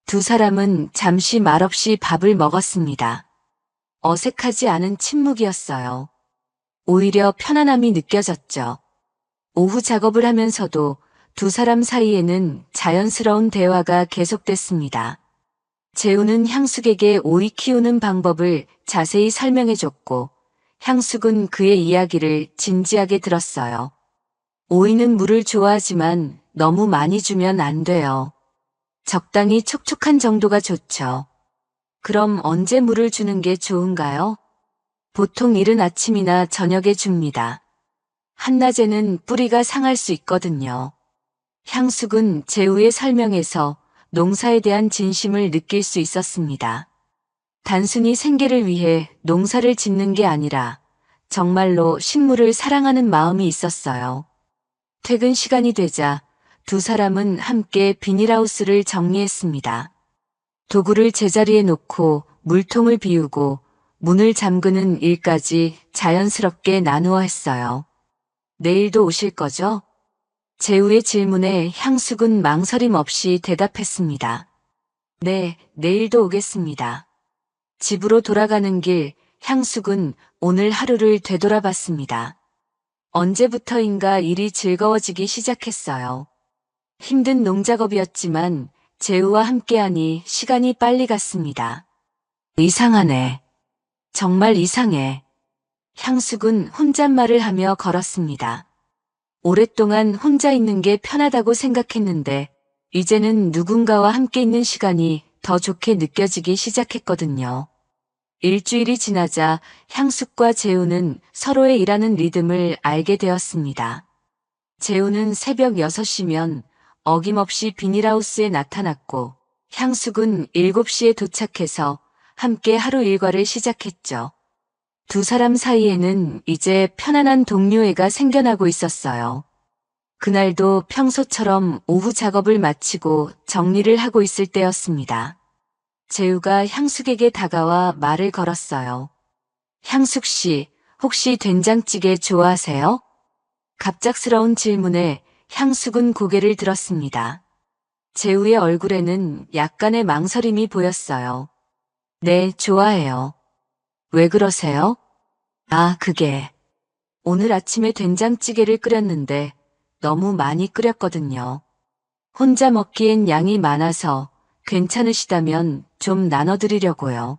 두 사람은 잠시 말없이 밥을 먹었습니다. 어색하지 않은 침묵이었어요. 오히려 편안함이 느껴졌죠. 오후 작업을 하면서도 두 사람 사이에는 자연스러운 대화가 계속됐습니다. 재우는 향숙에게 오이 키우는 방법을 자세히 설명해줬고 향숙은 그의 이야기를 진지하게 들었어요. 오이는 물을 좋아하지만 너무 많이 주면 안 돼요. 적당히 촉촉한 정도가 좋죠. 그럼 언제 물을 주는 게 좋은가요? 보통 이른 아침이나 저녁에 줍니다. 한낮에는 뿌리가 상할 수 있거든요. 향숙은 재우의 설명에서 농사에 대한 진심을 느낄 수 있었습니다. 단순히 생계를 위해 농사를 짓는 게 아니라 정말로 식물을 사랑하는 마음이 있었어요. 퇴근 시간이 되자 두 사람은 함께 비닐하우스를 정리했습니다. 도구를 제자리에 놓고 물통을 비우고 문을 잠그는 일까지 자연스럽게 나누어 했어요. 내일도 오실 거죠? 재우의 질문에 향숙은 망설임 없이 대답했습니다. 네, 내일도 오겠습니다. 집으로 돌아가는 길 향숙은 오늘 하루를 되돌아봤습니다. 언제부터인가 일이 즐거워지기 시작했어요. 힘든 농작업이었지만 재우와 함께하니 시간이 빨리 갔습니다. 이상하네. 정말 이상해. 향숙은 혼잣말을 하며 걸었습니다. 오랫동안 혼자 있는 게 편하다고 생각했는데 이제는 누군가와 함께 있는 시간이 더 좋게 느껴지기 시작했거든요. 일주일이 지나자 향숙과 재우는 서로의 일하는 리듬을 알게 되었습니다. 재우는 새벽 6시면 어김없이 비닐하우스에 나타났고 향숙은 7시에 도착해서 함께 하루 일과를 시작했죠. 두 사람 사이에는 이제 편안한 동료애가 생겨나고 있었어요. 그날도 평소처럼 오후 작업을 마치고 정리를 하고 있을 때였습니다. 재우가 향숙에게 다가와 말을 걸었어요. 향숙 씨, 혹시 된장찌개 좋아하세요? 갑작스러운 질문에 향숙은 고개를 들었습니다. 재우의 얼굴에는 약간의 망설임이 보였어요. 네, 좋아해요. 왜 그러세요? 아, 그게. 오늘 아침에 된장찌개를 끓였는데 너무 많이 끓였거든요. 혼자 먹기엔 양이 많아서 괜찮으시다면 좀 나눠드리려고요.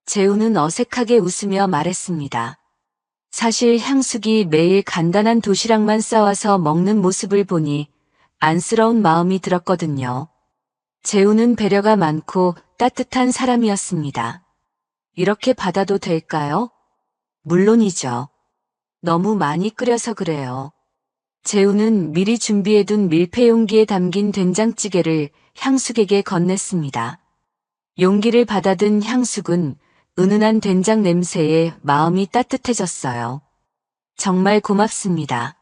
재우는 어색하게 웃으며 말했습니다. 사실 향숙이 매일 간단한 도시락만 싸와서 먹는 모습을 보니 안쓰러운 마음이 들었거든요. 재우는 배려가 많고 따뜻한 사람이었습니다. 이렇게 받아도 될까요? 물론이죠. 너무 많이 끓여서 그래요. 재우는 미리 준비해둔 밀폐 용기에 담긴 된장찌개를 향숙에게 건넸습니다. 용기를 받아든 향숙은 은은한 된장 냄새에 마음이 따뜻해졌어요. 정말 고맙습니다.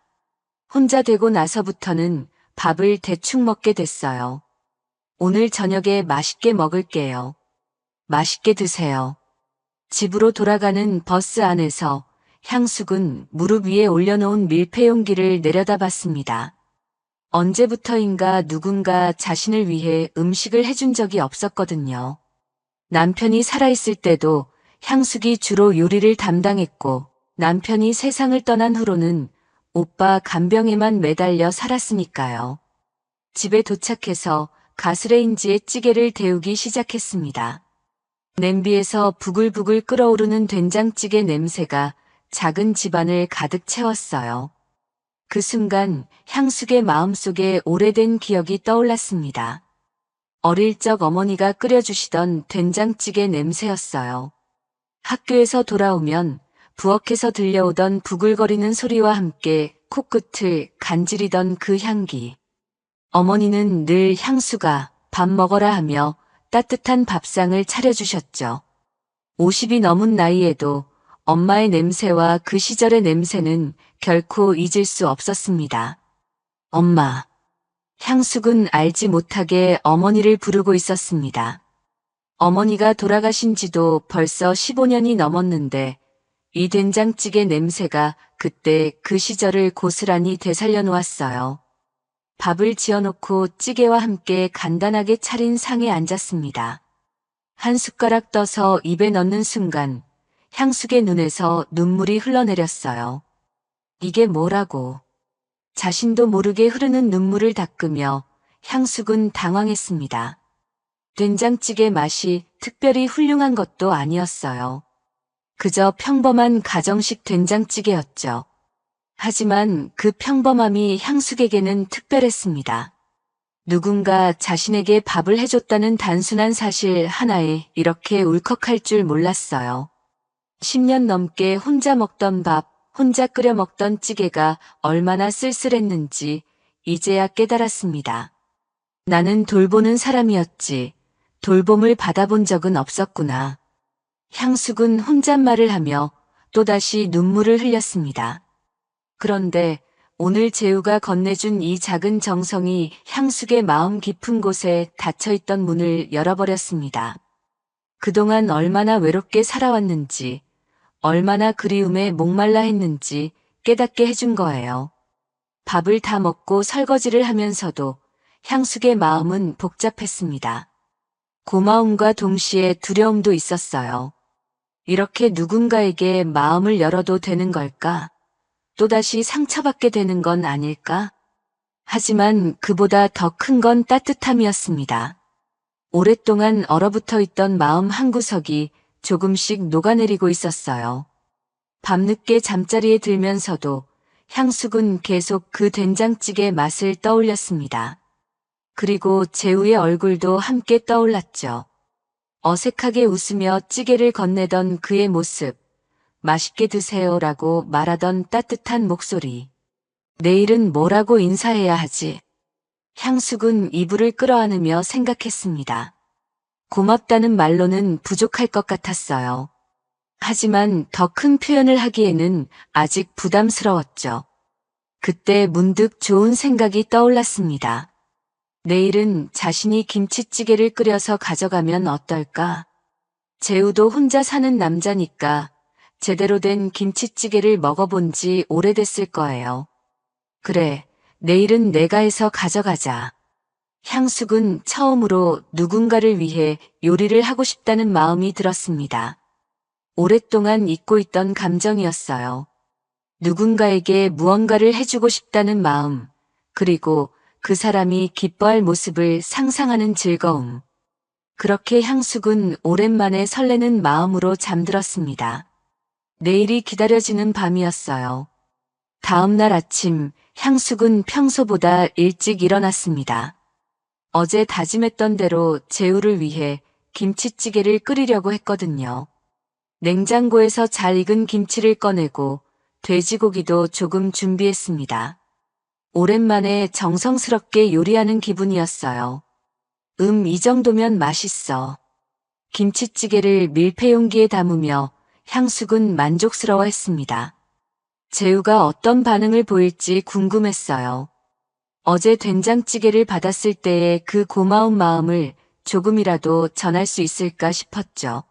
혼자 되고 나서부터는 밥을 대충 먹게 됐어요. 오늘 저녁에 맛있게 먹을게요. 맛있게 드세요. 집으로 돌아가는 버스 안에서 향숙은 무릎 위에 올려놓은 밀폐 용기를 내려다봤습니다. 언제부터인가 누군가 자신을 위해 음식을 해준 적이 없었거든요. 남편이 살아있을 때도 향숙이 주로 요리를 담당했고 남편이 세상을 떠난 후로는 오빠 간병에만 매달려 살았으니까요. 집에 도착해서 가스레인지에 찌개를 데우기 시작했습니다. 냄비에서 부글부글 끓어오르는 된장찌개 냄새가 작은 집안을 가득 채웠어요. 그 순간 향숙의 마음속에 오래된 기억이 떠올랐습니다. 어릴 적 어머니가 끓여주시던 된장찌개 냄새였어요. 학교에서 돌아오면 부엌에서 들려오던 부글거리는 소리와 함께 코끝을 간지리던 그 향기. 어머니는 늘 향수가 밥 먹어라 하며 따뜻한 밥상을 차려주셨죠. 50이 넘은 나이에도 엄마의 냄새와 그 시절의 냄새는 결코 잊을 수 없었습니다. 엄마. 향숙은 알지 못하게 어머니를 부르고 있었습니다. 어머니가 돌아가신 지도 벌써 15년이 넘었는데 이 된장찌개 냄새가 그때 그 시절을 고스란히 되살려 놓았어요. 밥을 지어놓고 찌개와 함께 간단하게 차린 상에 앉았습니다. 한 숟가락 떠서 입에 넣는 순간 향숙의 눈에서 눈물이 흘러내렸어요. 이게 뭐라고. 자신도 모르게 흐르는 눈물을 닦으며 향숙은 당황했습니다. 된장찌개 맛이 특별히 훌륭한 것도 아니었어요. 그저 평범한 가정식 된장찌개였죠. 하지만 그 평범함이 향숙에게는 특별했습니다. 누군가 자신에게 밥을 해줬다는 단순한 사실 하나에 이렇게 울컥할 줄 몰랐어요. 10년 넘게 혼자 먹던 밥, 혼자 끓여 먹던 찌개가 얼마나 쓸쓸했는지 이제야 깨달았습니다. 나는 돌보는 사람이었지. 돌봄을 받아본 적은 없었구나. 향숙은 혼잣말을 하며 또다시 눈물을 흘렸습니다. 그런데 오늘 재우가 건네준 이 작은 정성이 향숙의 마음 깊은 곳에 닫혀있던 문을 열어버렸습니다. 그동안 얼마나 외롭게 살아왔는지, 얼마나 그리움에 목말라 했는지 깨닫게 해준 거예요. 밥을 다 먹고 설거지를 하면서도 향숙의 마음은 복잡했습니다. 고마움과 동시에 두려움도 있었어요. 이렇게 누군가에게 마음을 열어도 되는 걸까? 또다시 상처받게 되는 건 아닐까? 하지만 그보다 더 큰 건 따뜻함이었습니다. 오랫동안 얼어붙어 있던 마음 한구석이 조금씩 녹아내리고 있었어요. 밤늦게 잠자리에 들면서도 향숙은 계속 그 된장찌개 맛을 떠올렸습니다. 그리고 재우의 얼굴도 함께 떠올랐죠. 어색하게 웃으며 찌개를 건네던 그의 모습, 맛있게 드세요라고 말하던 따뜻한 목소리. 내일은 뭐라고 인사해야 하지? 향숙은 이불을 끌어안으며 생각했습니다. 고맙다는 말로는 부족할 것 같았어요. 하지만 더 큰 표현을 하기에는 아직 부담스러웠죠. 그때 문득 좋은 생각이 떠올랐습니다. 내일은 자신이 김치찌개를 끓여서 가져가면 어떨까? 재우도 혼자 사는 남자니까 제대로 된 김치찌개를 먹어본 지 오래됐을 거예요. 그래, 내일은 내가 해서 가져가자. 향숙은 처음으로 누군가를 위해 요리를 하고 싶다는 마음이 들었습니다. 오랫동안 잊고 있던 감정이었어요. 누군가에게 무언가를 해주고 싶다는 마음, 그리고 그 사람이 기뻐할 모습을 상상하는 즐거움. 그렇게 향숙은 오랜만에 설레는 마음으로 잠들었습니다. 내일이 기다려지는 밤이었어요. 다음 날 아침, 향숙은 평소보다 일찍 일어났습니다. 어제 다짐했던 대로 재우를 위해 김치찌개를 끓이려고 했거든요. 냉장고에서 잘 익은 김치를 꺼내고 돼지고기도 조금 준비했습니다. 오랜만에 정성스럽게 요리하는 기분이었어요. 이 정도면 맛있어. 김치찌개를 밀폐용기에 담으며 향숙은 만족스러워했습니다. 재우가 어떤 반응을 보일지 궁금했어요. 어제 된장찌개를 받았을 때의 그 고마운 마음을 조금이라도 전할 수 있을까 싶었죠.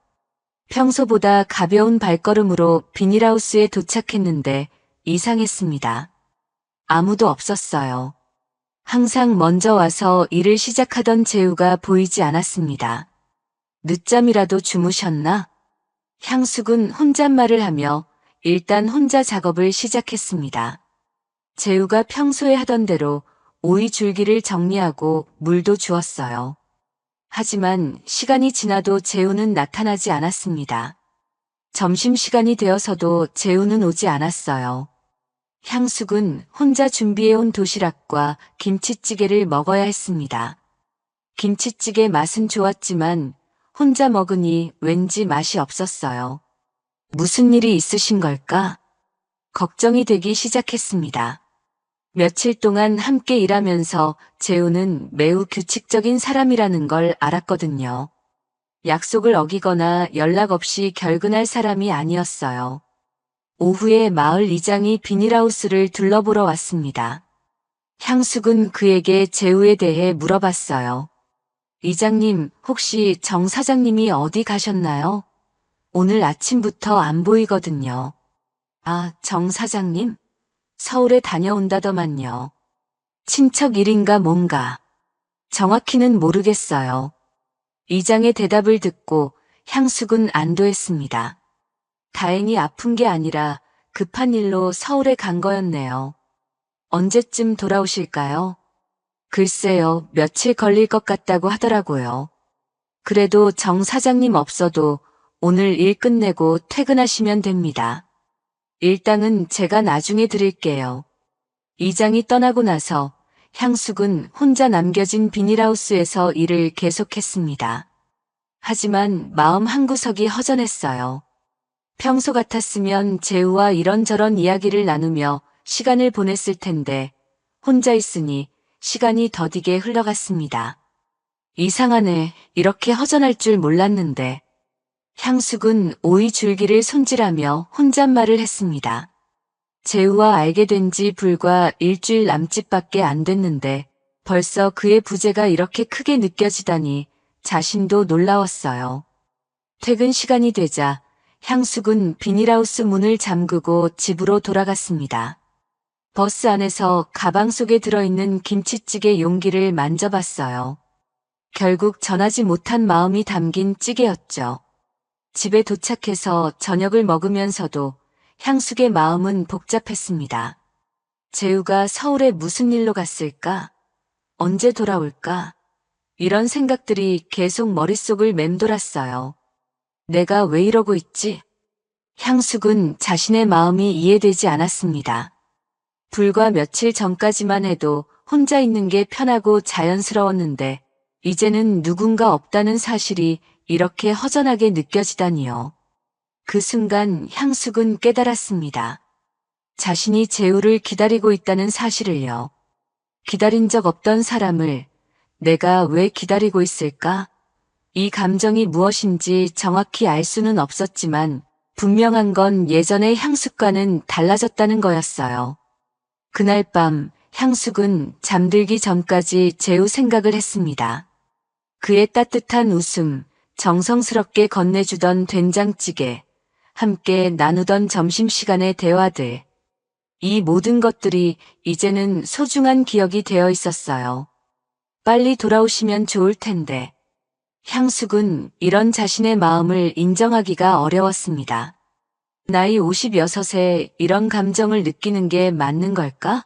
평소보다 가벼운 발걸음으로 비닐하우스에 도착했는데 이상했습니다. 아무도 없었어요. 항상 먼저 와서 일을 시작하던 재우가 보이지 않았습니다. 늦잠이라도 주무셨나? 향숙은 혼잣말을 하며 일단 혼자 작업을 시작했습니다. 재우가 평소에 하던 대로 오이 줄기를 정리하고 물도 주었어요. 하지만 시간이 지나도 재우는 나타나지 않았습니다. 점심시간이 되어서도 재우는 오지 않았어요. 향숙은 혼자 준비해온 도시락과 김치찌개를 먹어야 했습니다. 김치찌개 맛은 좋았지만 혼자 먹으니 왠지 맛이 없었어요. 무슨 일이 있으신 걸까? 걱정이 되기 시작했습니다. 며칠 동안 함께 일하면서 재우는 매우 규칙적인 사람이라는 걸 알았거든요. 약속을 어기거나 연락 없이 결근할 사람이 아니었어요. 오후에 마을 이장이 비닐하우스를 둘러보러 왔습니다. 향숙은 그에게 재우에 대해 물어봤어요. 이장님, 혹시 정 사장님이 어디 가셨나요? 오늘 아침부터 안 보이거든요. 아, 정 사장님? 서울에 다녀온다더만요. 친척 일인가 뭔가. 정확히는 모르겠어요. 이장의 대답을 듣고 향숙은 안도했습니다. 다행히 아픈 게 아니라 급한 일로 서울에 간 거였네요. 언제쯤 돌아오실까요? 글쎄요, 며칠 걸릴 것 같다고 하더라고요. 그래도 정 사장님 없어도 오늘 일 끝내고 퇴근하시면 됩니다. 일당은 제가 나중에 드릴게요. 이장이 떠나고 나서 향숙은 혼자 남겨진 비닐하우스에서 일을 계속했습니다. 하지만 마음 한구석이 허전했어요. 평소 같았으면 재우와 이런저런 이야기를 나누며 시간을 보냈을 텐데 혼자 있으니 시간이 더디게 흘러갔습니다. 이상하네, 이렇게 허전할 줄 몰랐는데. 향숙은 오이 줄기를 손질하며 혼잣말을 했습니다. 재우와 알게 된 지 불과 일주일 남짓밖에 안 됐는데 벌써 그의 부재가 이렇게 크게 느껴지다니 자신도 놀라웠어요. 퇴근 시간이 되자 향숙은 비닐하우스 문을 잠그고 집으로 돌아갔습니다. 버스 안에서 가방 속에 들어있는 김치찌개 용기를 만져봤어요. 결국 전하지 못한 마음이 담긴 찌개였죠. 집에 도착해서 저녁을 먹으면서도 향숙의 마음은 복잡했습니다. 재우가 서울에 무슨 일로 갔을까? 언제 돌아올까? 이런 생각들이 계속 머릿속을 맴돌았어요. 내가 왜 이러고 있지? 향숙은 자신의 마음이 이해되지 않았습니다. 불과 며칠 전까지만 해도 혼자 있는 게 편하고 자연스러웠는데 이제는 누군가 없다는 사실이 이렇게 허전하게 느껴지다니요. 그 순간 향숙은 깨달았습니다. 자신이 재우를 기다리고 있다는 사실을요. 기다린 적 없던 사람을 내가 왜 기다리고 있을까? 이 감정이 무엇인지 정확히 알 수는 없었지만 분명한 건 예전의 향숙과는 달라졌다는 거였어요. 그날 밤 향숙은 잠들기 전까지 재우 생각을 했습니다. 그의 따뜻한 웃음, 정성스럽게 건네주던 된장찌개, 함께 나누던 점심시간의 대화들. 이 모든 것들이 이제는 소중한 기억이 되어 있었어요. 빨리 돌아오시면 좋을 텐데. 향숙은 이런 자신의 마음을 인정하기가 어려웠습니다. 나이 56에 이런 감정을 느끼는 게 맞는 걸까?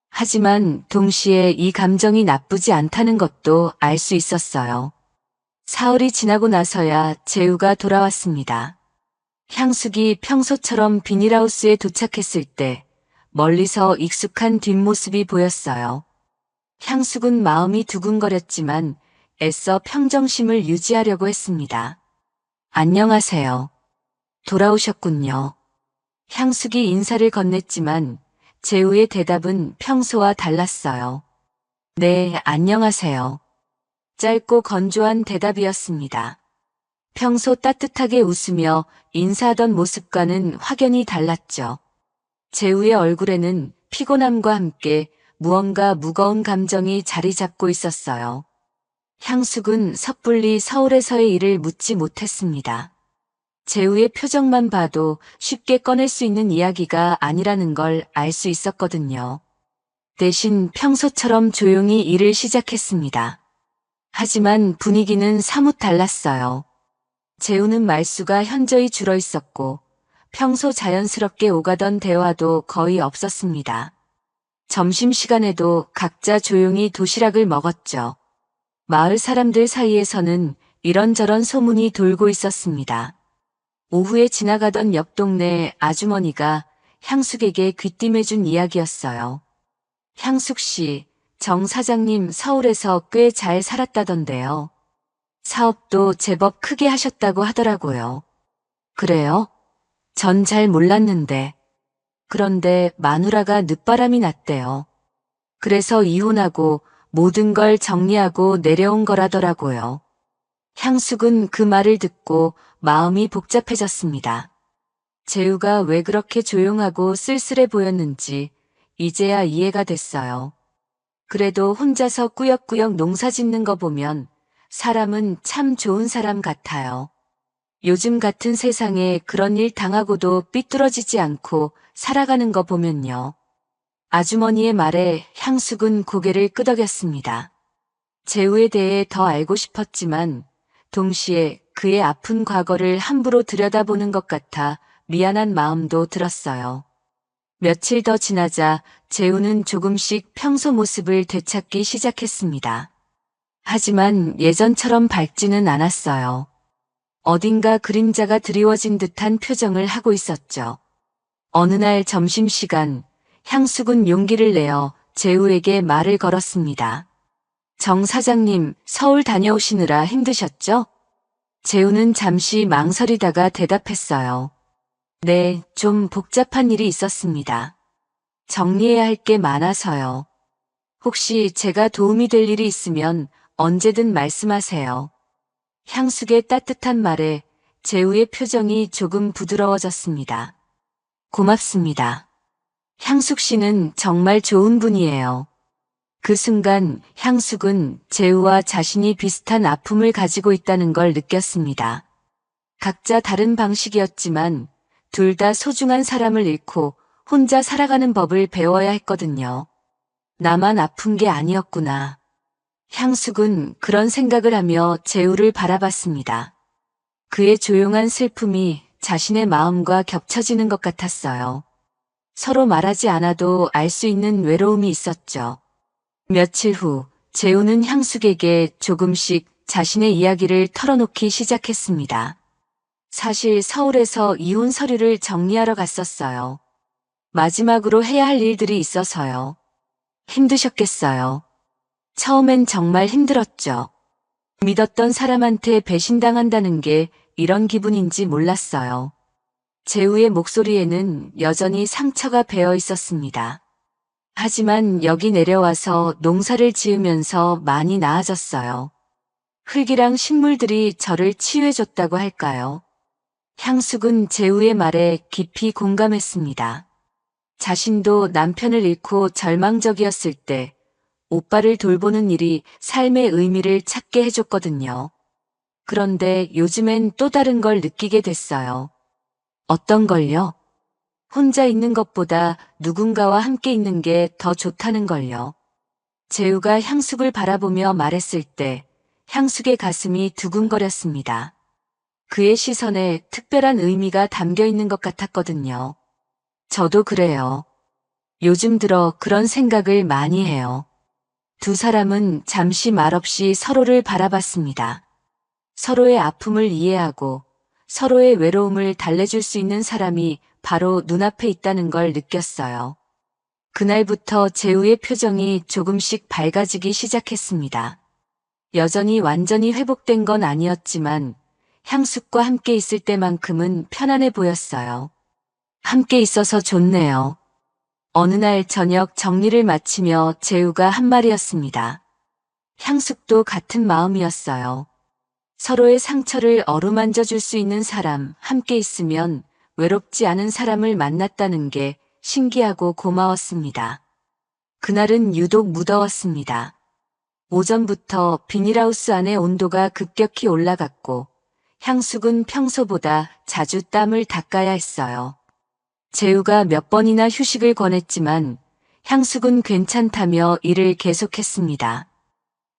하지만 동시에 이 감정이 나쁘지 않다는 것도 알 수 있었어요. 사흘이 지나고 나서야 재우가 돌아왔습니다. 향숙이 평소처럼 비닐하우스에 도착했을 때 멀리서 익숙한 뒷모습이 보였어요. 향숙은 마음이 두근거렸지만 애써 평정심을 유지하려고 했습니다. 안녕하세요. 돌아오셨군요. 향숙이 인사를 건넸지만 재우의 대답은 평소와 달랐어요. 네, 안녕하세요. 짧고 건조한 대답이었습니다. 평소 따뜻하게 웃으며 인사하던 모습과는 확연히 달랐죠. 재우의 얼굴에는 피곤함과 함께 무언가 무거운 감정이 자리 잡고 있었어요. 향숙은 섣불리 서울에서의 일을 묻지 못했습니다. 재우의 표정만 봐도 쉽게 꺼낼 수 있는 이야기가 아니라는 걸 알 수 있었거든요. 대신 평소처럼 조용히 일을 시작했습니다. 하지만 분위기는 사뭇 달랐어요. 재우는 말수가 현저히 줄어 있었고 평소 자연스럽게 오가던 대화도 거의 없었습니다. 점심시간에도 각자 조용히 도시락을 먹었죠. 마을 사람들 사이에서는 이런저런 소문이 돌고 있었습니다. 오후에 지나가던 옆 동네 아주머니가 향숙에게 귀띔해준 이야기였어요. 향숙 씨, 정 사장님 서울에서 꽤 잘 살았다던데요. 사업도 제법 크게 하셨다고 하더라고요. 그래요? 전 잘 몰랐는데. 그런데 마누라가 늦바람이 났대요. 그래서 이혼하고 모든 걸 정리하고 내려온 거라더라고요. 향숙은 그 말을 듣고 마음이 복잡해졌습니다. 재우가 왜 그렇게 조용하고 쓸쓸해 보였는지 이제야 이해가 됐어요. 그래도 혼자서 꾸역꾸역 농사 짓는 거 보면 사람은 참 좋은 사람 같아요. 요즘 같은 세상에 그런 일 당하고도 삐뚤어지지 않고 살아가는 거 보면요. 아주머니의 말에 향숙은 고개를 끄덕였습니다. 재우에 대해 더 알고 싶었지만 동시에 그의 아픈 과거를 함부로 들여다보는 것 같아 미안한 마음도 들었어요. 며칠 더 지나자 재우는 조금씩 평소 모습을 되찾기 시작했습니다. 하지만 예전처럼 밝지는 않았어요. 어딘가 그림자가 드리워진 듯한 표정을 하고 있었죠. 어느 날 점심시간, 향숙은 용기를 내어 재우에게 말을 걸었습니다. 정 사장님, 서울 다녀오시느라 힘드셨죠? 재우는 잠시 망설이다가 대답했어요. 네, 좀 복잡한 일이 있었습니다. 정리해야 할 게 많아서요. 혹시 제가 도움이 될 일이 있으면 언제든 말씀하세요. 향숙의 따뜻한 말에 재우의 표정이 조금 부드러워졌습니다. 고맙습니다. 향숙 씨는 정말 좋은 분이에요. 그 순간 향숙은 재우와 자신이 비슷한 아픔을 가지고 있다는 걸 느꼈습니다. 각자 다른 방식이었지만 둘 다 소중한 사람을 잃고 혼자 살아가는 법을 배워야 했거든요. 나만 아픈 게 아니었구나. 향숙은 그런 생각을 하며 재우를 바라봤습니다. 그의 조용한 슬픔이 자신의 마음과 겹쳐지는 것 같았어요. 서로 말하지 않아도 알 수 있는 외로움이 있었죠. 며칠 후 재우는 향숙에게 조금씩 자신의 이야기를 털어놓기 시작했습니다. 사실 서울에서 이혼 서류를 정리하러 갔었어요. 마지막으로 해야 할 일들이 있어서요. 힘드셨겠어요. 처음엔 정말 힘들었죠. 믿었던 사람한테 배신당한다는 게 이런 기분인지 몰랐어요. 재우의 목소리에는 여전히 상처가 배어 있었습니다. 하지만 여기 내려와서 농사를 지으면서 많이 나아졌어요. 흙이랑 식물들이 저를 치유해줬다고 할까요? 향숙은 재우의 말에 깊이 공감했습니다. 자신도 남편을 잃고 절망적이었을 때 오빠를 돌보는 일이 삶의 의미를 찾게 해줬거든요. 그런데 요즘엔 또 다른 걸 느끼게 됐어요. 어떤 걸요? 혼자 있는 것보다 누군가와 함께 있는 게 더 좋다는 걸요. 재우가 향숙을 바라보며 말했을 때 향숙의 가슴이 두근거렸습니다. 그의 시선에 특별한 의미가 담겨 있는 것 같았거든요. 저도 그래요. 요즘 들어 그런 생각을 많이 해요. 두 사람은 잠시 말없이 서로를 바라봤습니다. 서로의 아픔을 이해하고 서로의 외로움을 달래줄 수 있는 사람이 바로 눈앞에 있다는 걸 느꼈어요. 그날부터 재우의 표정이 조금씩 밝아지기 시작했습니다. 여전히 완전히 회복된 건 아니었지만 향숙과 함께 있을 때만큼은 편안해 보였어요. 함께 있어서 좋네요. 어느 날 저녁 정리를 마치며 재우가 한 말이었습니다. 향숙도 같은 마음이었어요. 서로의 상처를 어루만져 줄 수 있는 사람, 함께 있으면 외롭지 않은 사람을 만났다는 게 신기하고 고마웠습니다. 그날은 유독 무더웠습니다. 오전부터 비닐하우스 안의 온도가 급격히 올라갔고 향숙은 평소보다 자주 땀을 닦아야 했어요. 재우가 몇 번이나 휴식을 권했지만 향숙은 괜찮다며 일을 계속했습니다.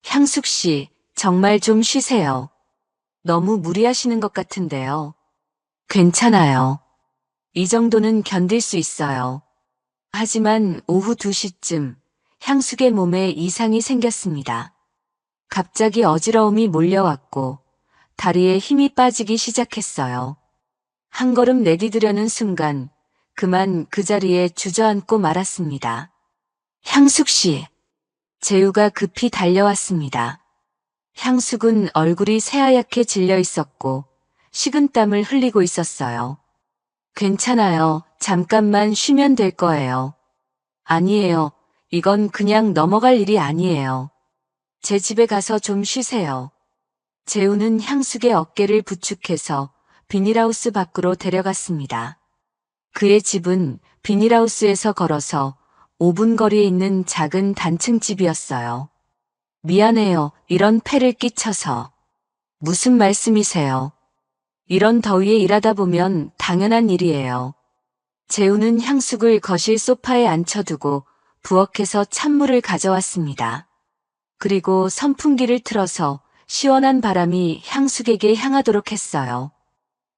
향숙 씨, 정말 좀 쉬세요. 너무 무리하시는 것 같은데요. 괜찮아요. 이 정도는 견딜 수 있어요. 하지만 오후 2시쯤 향숙의 몸에 이상이 생겼습니다. 갑자기 어지러움이 몰려왔고 다리에 힘이 빠지기 시작했어요. 한 걸음 내디디려는 순간 그만 그 자리에 주저앉고 말았습니다. 향숙 씨, 재우가 급히 달려왔습니다. 향숙은 얼굴이 새하얗게 질려 있었고 식은땀을 흘리고 있었어요. 괜찮아요. 잠깐만 쉬면 될 거예요. 아니에요. 이건 그냥 넘어갈 일이 아니에요. 제 집에 가서 좀 쉬세요. 재우는 향숙의 어깨를 부축해서 비닐하우스 밖으로 데려갔습니다. 그의 집은 비닐하우스에서 걸어서 5분 거리에 있는 작은 단층 집이었어요. 미안해요. 이런 폐를 끼쳐서. 무슨 말씀이세요? 이런 더위에 일하다 보면 당연한 일이에요. 재우는 향숙을 거실 소파에 앉혀두고 부엌에서 찬물을 가져왔습니다. 그리고 선풍기를 틀어서 시원한 바람이 향숙에게 향하도록 했어요.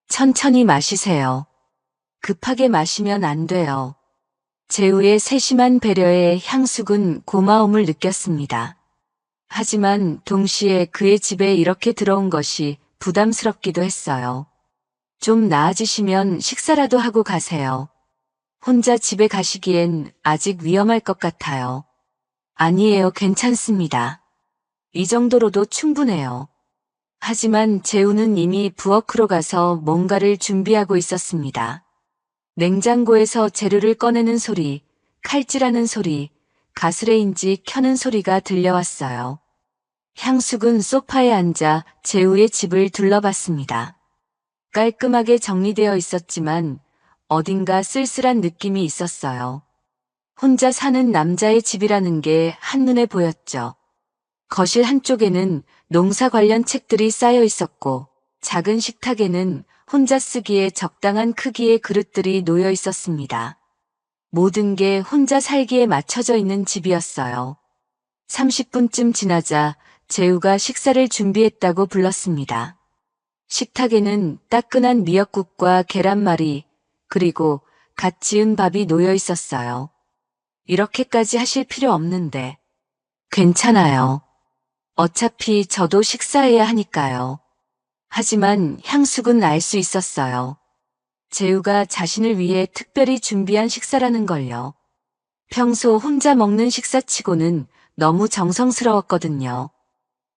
천천히 마시세요. 급하게 마시면 안 돼요. 재우의 세심한 배려에 향숙은 고마움을 느꼈습니다. 하지만 동시에 그의 집에 이렇게 들어온 것이 부담스럽기도 했어요. 좀 나아지시면 식사라도 하고 가세요. 혼자 집에 가시기엔 아직 위험할 것 같아요. 아니에요, 괜찮습니다. 이 정도로도 충분해요. 하지만 재우는 이미 부엌으로 가서 뭔가를 준비하고 있었습니다. 냉장고에서 재료를 꺼내는 소리, 칼질하는 소리, 가스레인지 켜는 소리가 들려왔어요. 향숙은 소파에 앉아 재우의 집을 둘러봤습니다. 깔끔하게 정리되어 있었지만 어딘가 쓸쓸한 느낌이 있었어요. 혼자 사는 남자의 집이라는 게 한눈에 보였죠. 거실 한쪽에는 농사 관련 책들이 쌓여 있었고 작은 식탁에는 혼자 쓰기에 적당한 크기의 그릇들이 놓여 있었습니다. 모든 게 혼자 살기에 맞춰져 있는 집이었어요. 30분쯤 지나자 재우가 식사를 준비했다고 불렀습니다. 식탁에는 따끈한 미역국과 계란말이 그리고 갓 지은 밥이 놓여 있었어요. 이렇게까지 하실 필요 없는데. 괜찮아요. 어차피 저도 식사해야 하니까요. 하지만 향숙은 알 수 있었어요. 재우가 자신을 위해 특별히 준비한 식사라는 걸요. 평소 혼자 먹는 식사치고는 너무 정성스러웠거든요.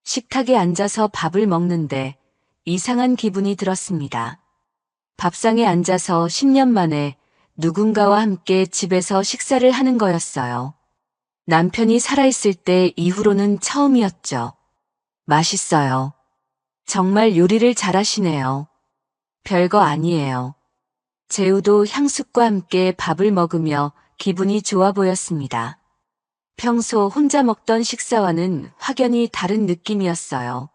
식탁에 앉아서 밥을 먹는데 이상한 기분이 들었습니다. 밥상에 앉아서 10년 만에 누군가와 함께 집에서 식사를 하는 거였어요. 남편이 살아있을 때 이후로는 처음이었죠. 맛있어요. 정말 요리를 잘하시네요. 별거 아니에요. 재우도 향숙과 함께 밥을 먹으며 기분이 좋아 보였습니다. 평소 혼자 먹던 식사와는 확연히 다른 느낌이었어요.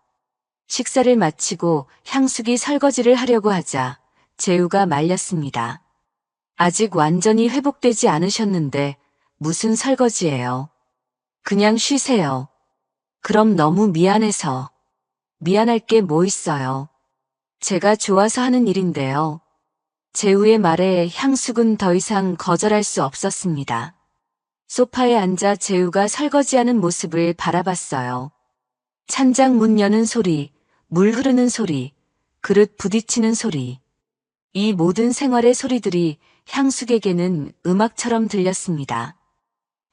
식사를 마치고 향숙이 설거지를 하려고 하자 재우가 말렸습니다. 아직 완전히 회복되지 않으셨는데 무슨 설거지예요? 그냥 쉬세요. 그럼 너무 미안해서. 미안할 게 뭐 있어요. 제가 좋아서 하는 일인데요. 재우의 말에 향숙은 더 이상 거절할 수 없었습니다. 소파에 앉아 재우가 설거지하는 모습을 바라봤어요. 찬장 문 여는 소리, 물 흐르는 소리, 그릇 부딪히는 소리. 이 모든 생활의 소리들이 향숙에게는 음악처럼 들렸습니다.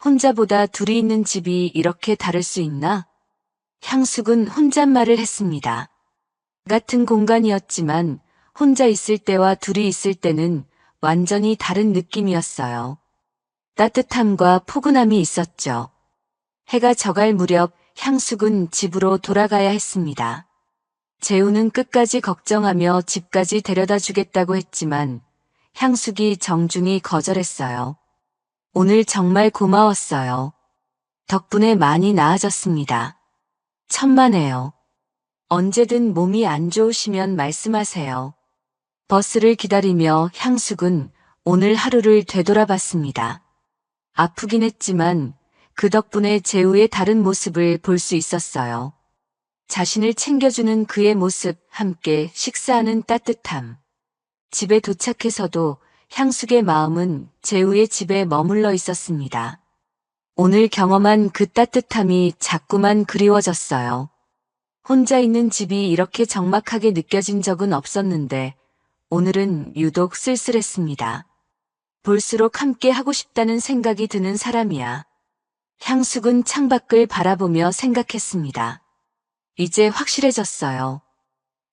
혼자보다 둘이 있는 집이 이렇게 다를 수 있나? 향숙은 혼잣말을 했습니다. 같은 공간이었지만 혼자 있을 때와 둘이 있을 때는 완전히 다른 느낌이었어요. 따뜻함과 포근함이 있었죠. 해가 저갈 무렵 향숙은 집으로 돌아가야 했습니다. 재우는 끝까지 걱정하며 집까지 데려다 주겠다고 했지만 향숙이 정중히 거절했어요. 오늘 정말 고마웠어요. 덕분에 많이 나아졌습니다. 천만에요. 언제든 몸이 안 좋으시면 말씀하세요. 버스를 기다리며 향숙은 오늘 하루를 되돌아봤습니다. 아프긴 했지만 그 덕분에 재우의 다른 모습을 볼 수 있었어요. 자신을 챙겨주는 그의 모습, 함께 식사하는 따뜻함. 집에 도착해서도 향숙의 마음은 재우의 집에 머물러 있었습니다. 오늘 경험한 그 따뜻함이 자꾸만 그리워졌어요. 혼자 있는 집이 이렇게 적막하게 느껴진 적은 없었는데 오늘은 유독 쓸쓸했습니다. 볼수록 함께 하고 싶다는 생각이 드는 사람이야. 향숙은 창밖을 바라보며 생각했습니다. 이제 확실해졌어요.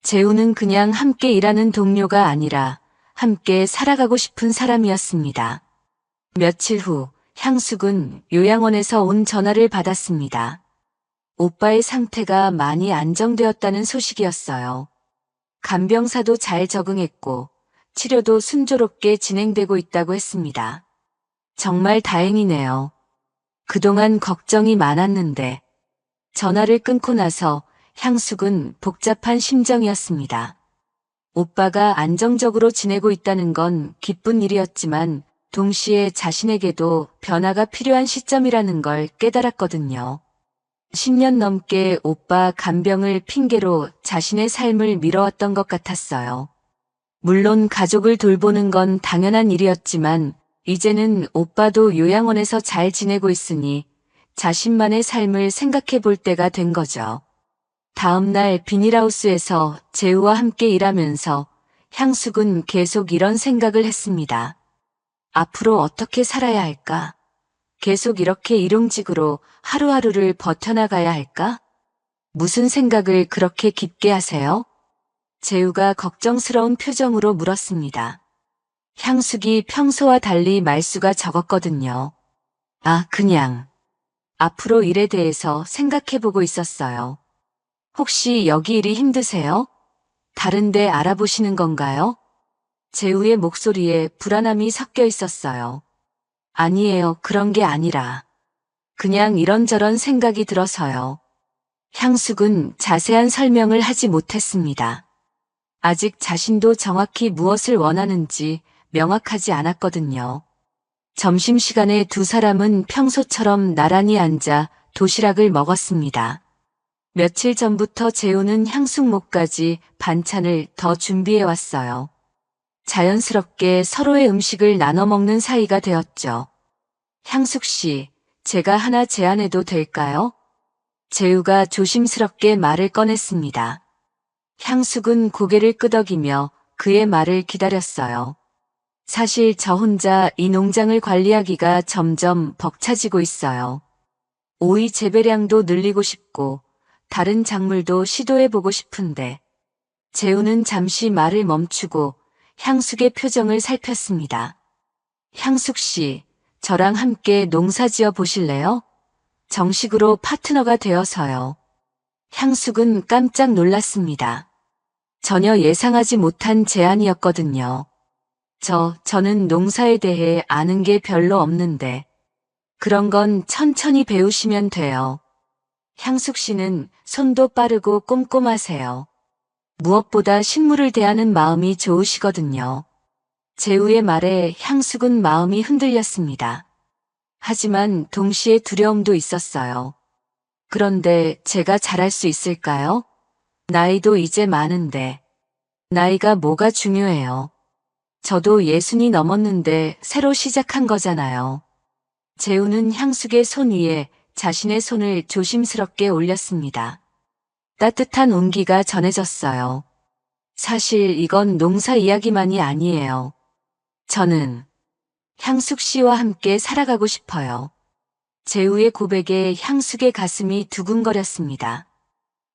재우는 그냥 함께 일하는 동료가 아니라 함께 살아가고 싶은 사람이었습니다. 며칠 후 향숙은 요양원에서 온 전화를 받았습니다. 오빠의 상태가 많이 안정되었다는 소식이었어요. 간병사도 잘 적응했고 치료도 순조롭게 진행되고 있다고 했습니다. 정말 다행이네요. 그동안 걱정이 많았는데 전화를 끊고 나서 향숙은 복잡한 심정이었습니다. 오빠가 안정적으로 지내고 있다는 건 기쁜 일이었지만 동시에 자신에게도 변화가 필요한 시점이라는 걸 깨달았거든요. 10년 넘게 오빠 간병을 핑계로 자신의 삶을 미뤄왔던 것 같았어요. 물론 가족을 돌보는 건 당연한 일이었지만 이제는 오빠도 요양원에서 잘 지내고 있으니 자신만의 삶을 생각해 볼 때가 된 거죠. 다음 날 비닐하우스에서 재우와 함께 일하면서 향숙은 계속 이런 생각을 했습니다. 앞으로 어떻게 살아야 할까? 계속 이렇게 일용직으로 하루하루를 버텨나가야 할까? 무슨 생각을 그렇게 깊게 하세요? 재우가 걱정스러운 표정으로 물었습니다. 향숙이 평소와 달리 말수가 적었거든요. 그냥. 앞으로 일에 대해서 생각해보고 있었어요. 혹시 여기 일이 힘드세요? 다른 데 알아보시는 건가요? 재우의 목소리에 불안함이 섞여 있었어요. 아니에요. 그런 게 아니라. 그냥 이런저런 생각이 들어서요. 향숙은 자세한 설명을 하지 못했습니다. 아직 자신도 정확히 무엇을 원하는지 명확하지 않았거든요. 점심시간에 두 사람은 평소처럼 나란히 앉아 도시락을 먹었습니다. 며칠 전부터 재우는 향숙 목까지 반찬을 더 준비해 왔어요. 자연스럽게 서로의 음식을 나눠 먹는 사이가 되었죠. 향숙 씨, 제가 하나 제안해도 될까요? 재우가 조심스럽게 말을 꺼냈습니다. 향숙은 고개를 끄덕이며 그의 말을 기다렸어요. 사실 저 혼자 이 농장을 관리하기가 점점 벅차지고 있어요. 오이 재배량도 늘리고 싶고 다른 작물도 시도해보고 싶은데 재우는 잠시 말을 멈추고 향숙의 표정을 살폈습니다. 향숙 씨, 저랑 함께 농사 지어 보실래요? 정식으로 파트너가 되어서요. 향숙은 깜짝 놀랐습니다. 전혀 예상하지 못한 제안이었거든요. 저는 농사에 대해 아는 게 별로 없는데. 그런 건 천천히 배우시면 돼요. 향숙 씨는 손도 빠르고 꼼꼼하세요. 무엇보다 식물을 대하는 마음이 좋으시거든요. 재우의 말에 향숙은 마음이 흔들렸습니다. 하지만 동시에 두려움도 있었어요. 그런데 제가 잘할 수 있을까요? 나이도 이제 많은데. 나이가 뭐가 중요해요. 저도 60이 넘었는데 새로 시작한 거잖아요. 재우는 향숙의 손 위에 자신의 손을 조심스럽게 올렸습니다. 따뜻한 온기가 전해졌어요. 사실 이건 농사 이야기만이 아니에요. 저는 향숙 씨와 함께 살아가고 싶어요. 재우의 고백에 향숙의 가슴이 두근거렸습니다.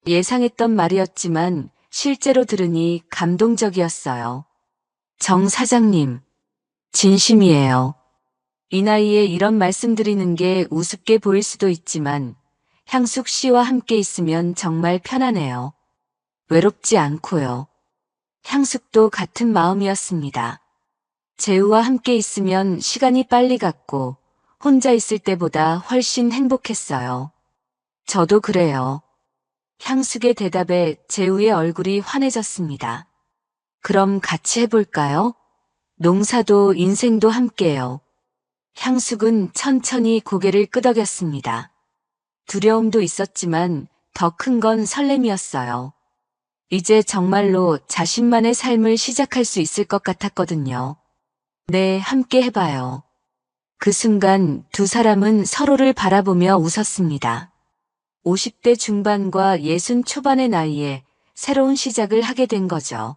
예상했던 말이었지만 실제로 들으니 감동적이었어요. 정 사장님, 진심이에요. 이 나이에 이런 말씀드리는 게 우습게 보일 수도 있지만 향숙 씨와 함께 있으면 정말 편하네요. 외롭지 않고요. 향숙도 같은 마음이었습니다. 재우와 함께 있으면 시간이 빨리 갔고 혼자 있을 때보다 훨씬 행복했어요. 저도 그래요. 향숙의 대답에 재우의 얼굴이 환해졌습니다. 그럼 같이 해볼까요? 농사도 인생도 함께요. 향숙은 천천히 고개를 끄덕였습니다. 두려움도 있었지만 더 큰 건 설렘이었어요. 이제 정말로 자신만의 삶을 시작할 수 있을 것 같았거든요. 네, 함께 해봐요. 그 순간 두 사람은 서로를 바라보며 웃었습니다. 50대 중반과 60 초반의 나이에 새로운 시작을 하게 된 거죠.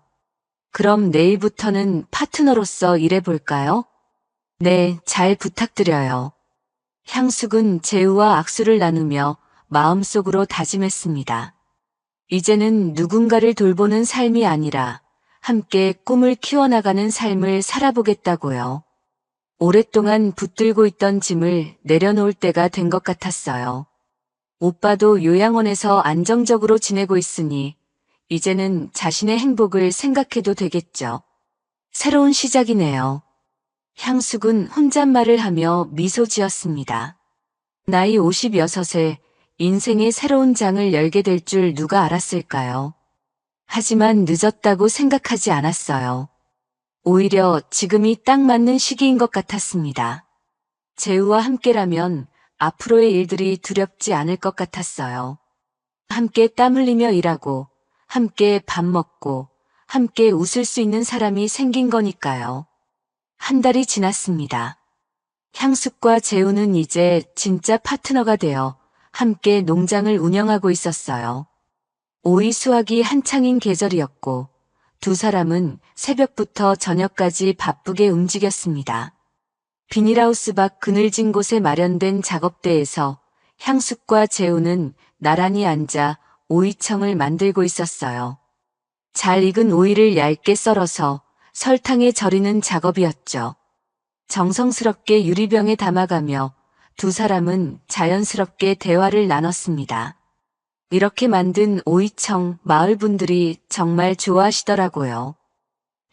그럼 내일부터는 파트너로서 일해볼까요? 네, 잘 부탁드려요. 향숙은 재우와 악수를 나누며 마음속으로 다짐했습니다. 이제는 누군가를 돌보는 삶이 아니라 함께 꿈을 키워나가는 삶을 살아보겠다고요. 오랫동안 붙들고 있던 짐을 내려놓을 때가 된 것 같았어요. 오빠도 요양원에서 안정적으로 지내고 있으니 이제는 자신의 행복을 생각해도 되겠죠. 새로운 시작이네요. 향숙은 혼잣말을 하며 미소 지었습니다. 나이 56에 인생의 새로운 장을 열게 될 줄 누가 알았을까요? 하지만 늦었다고 생각하지 않았어요. 오히려 지금이 딱 맞는 시기인 것 같았습니다. 재우와 함께라면 앞으로의 일들이 두렵지 않을 것 같았어요. 함께 땀 흘리며 일하고, 함께 밥 먹고, 함께 웃을 수 있는 사람이 생긴 거니까요. 한 달이 지났습니다. 향숙과 재우는 이제 진짜 파트너가 되어 함께 농장을 운영하고 있었어요. 오이 수확이 한창인 계절이었고 두 사람은 새벽부터 저녁까지 바쁘게 움직였습니다. 비닐하우스 밖 그늘진 곳에 마련된 작업대에서 향숙과 재우는 나란히 앉아 오이청을 만들고 있었어요. 잘 익은 오이를 얇게 썰어서 설탕에 절이는 작업이었죠. 정성스럽게 유리병에 담아가며 두 사람은 자연스럽게 대화를 나눴습니다. 이렇게 만든 오이청 마을 분들이 정말 좋아하시더라고요.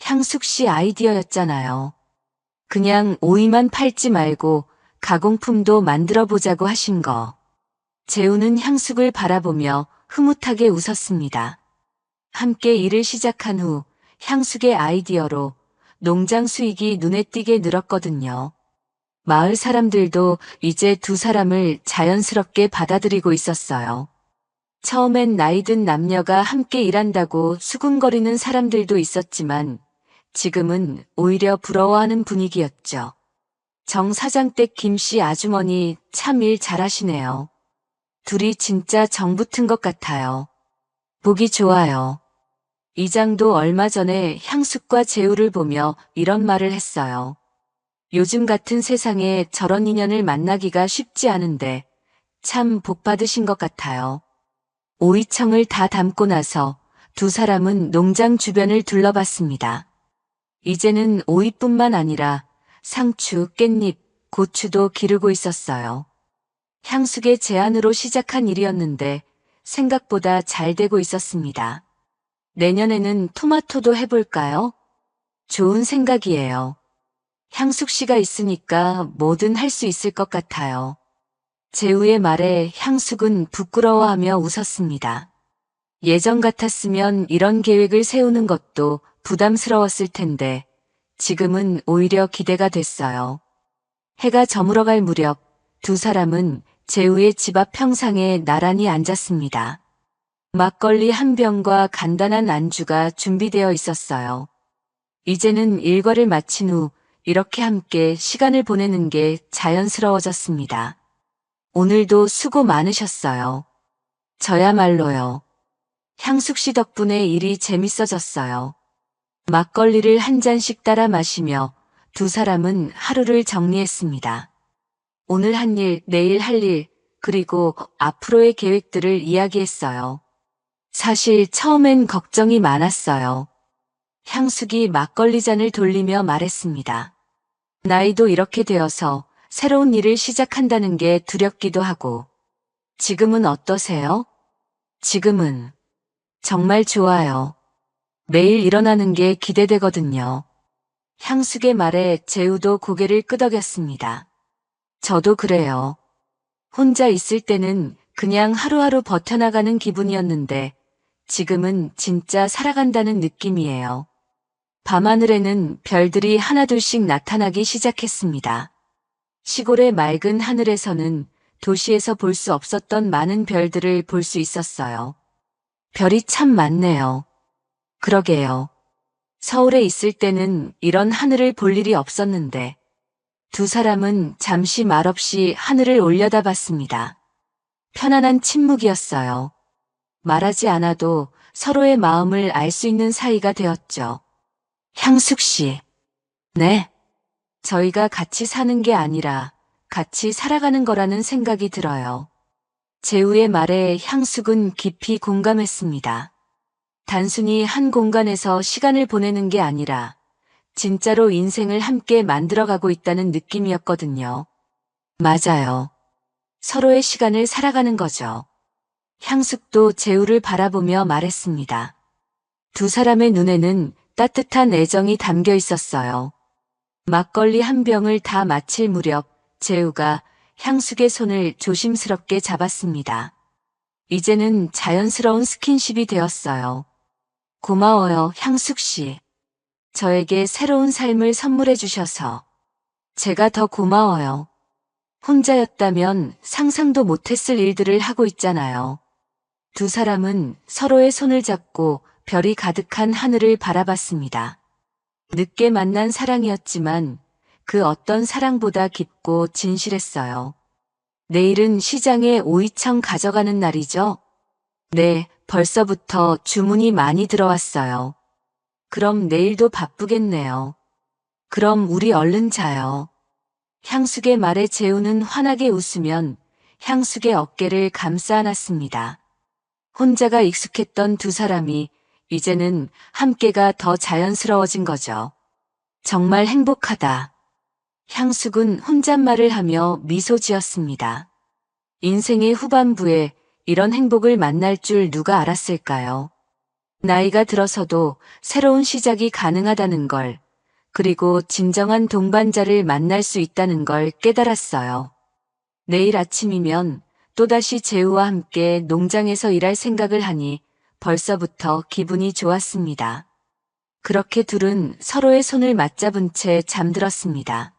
향숙 씨 아이디어였잖아요. 그냥 오이만 팔지 말고 가공품도 만들어 보자고 하신 거. 재우는 향숙을 바라보며 흐뭇하게 웃었습니다. 함께 일을 시작한 후 향숙의 아이디어로 농장 수익이 눈에 띄게 늘었거든요. 마을 사람들도 이제 두 사람을 자연스럽게 받아들이고 있었어요. 처음엔 나이든 남녀가 함께 일한다고 수군거리는 사람들도 있었지만 지금은 오히려 부러워하는 분위기였죠. 정 사장댁 김씨 아주머니 참 일 잘하시네요. 둘이 진짜 정 붙은 것 같아요. 보기 좋아요. 이장도 얼마 전에 향숙과 재우를 보며 이런 말을 했어요. 요즘 같은 세상에 저런 인연을 만나기가 쉽지 않은데 참 복 받으신 것 같아요. 오이청을 다 담고 나서 두 사람은 농장 주변을 둘러봤습니다. 이제는 오이뿐만 아니라 상추, 깻잎, 고추도 기르고 있었어요. 향숙의 제안으로 시작한 일이었는데 생각보다 잘 되고 있었습니다. 내년에는 토마토도 해볼까요? 좋은 생각이에요. 향숙 씨가 있으니까 뭐든 할 수 있을 것 같아요. 재우의 말에 향숙은 부끄러워하며 웃었습니다. 예전 같았으면 이런 계획을 세우는 것도 부담스러웠을 텐데 지금은 오히려 기대가 됐어요. 해가 저물어갈 무렵 두 사람은 재우의 집 앞 평상에 나란히 앉았습니다. 막걸리 한 병과 간단한 안주가 준비되어 있었어요. 이제는 일과를 마친 후 이렇게 함께 시간을 보내는 게 자연스러워졌습니다. 오늘도 수고 많으셨어요. 저야말로요. 향숙 씨 덕분에 일이 재밌어졌어요. 막걸리를 한 잔씩 따라 마시며 두 사람은 하루를 정리했습니다. 오늘 한 일, 내일 할 일, 그리고 앞으로의 계획들을 이야기했어요. 사실 처음엔 걱정이 많았어요. 향숙이 막걸리 잔을 돌리며 말했습니다. 나이도 이렇게 되어서 새로운 일을 시작한다는 게 두렵기도 하고. 지금은 어떠세요? 지금은 정말 좋아요. 매일 일어나는 게 기대되거든요. 향숙의 말에 재우도 고개를 끄덕였습니다. 저도 그래요. 혼자 있을 때는 그냥 하루하루 버텨나가는 기분이었는데 지금은 진짜 살아간다는 느낌이에요. 밤하늘에는 별들이 하나둘씩 나타나기 시작했습니다. 시골의 맑은 하늘에서는 도시에서 볼 수 없었던 많은 별들을 볼 수 있었어요. 별이 참 많네요. 그러게요. 서울에 있을 때는 이런 하늘을 볼 일이 없었는데 두 사람은 잠시 말없이 하늘을 올려다봤습니다. 편안한 침묵이었어요. 말하지 않아도 서로의 마음을 알 수 있는 사이가 되었죠. 향숙 씨. 네. 저희가 같이 사는 게 아니라 같이 살아가는 거라는 생각이 들어요. 재우의 말에 향숙은 깊이 공감했습니다. 단순히 한 공간에서 시간을 보내는 게 아니라 진짜로 인생을 함께 만들어가고 있다는 느낌이었거든요. 맞아요. 서로의 시간을 살아가는 거죠. 향숙도 재우를 바라보며 말했습니다. 두 사람의 눈에는 따뜻한 애정이 담겨 있었어요. 막걸리 한 병을 다 마칠 무렵 재우가 향숙의 손을 조심스럽게 잡았습니다. 이제는 자연스러운 스킨십이 되었어요. 고마워요, 향숙 씨. 저에게 새로운 삶을 선물해 주셔서. 제가 더 고마워요. 혼자였다면 상상도 못했을 일들을 하고 있잖아요. 두 사람은 서로의 손을 잡고 별이 가득한 하늘을 바라봤습니다. 늦게 만난 사랑이었지만 그 어떤 사랑보다 깊고 진실했어요. 내일은 시장에 오이청 가져가는 날이죠? 네, 벌써부터 주문이 많이 들어왔어요. 그럼 내일도 바쁘겠네요. 그럼 우리 얼른 자요. 향숙의 말에 재우는 환하게 웃으면 향숙의 어깨를 감싸 안았습니다. 혼자가 익숙했던 두 사람이 이제는 함께가 더 자연스러워진 거죠. 정말 행복하다. 향숙은 혼잣말을 하며 미소 지었습니다. 인생의 후반부에 이런 행복을 만날 줄 누가 알았을까요? 나이가 들어서도 새로운 시작이 가능하다는 걸, 그리고 진정한 동반자를 만날 수 있다는 걸 깨달았어요. 내일 아침이면 또다시 재우와 함께 농장에서 일할 생각을 하니 벌써부터 기분이 좋았습니다. 그렇게 둘은 서로의 손을 맞잡은 채 잠들었습니다.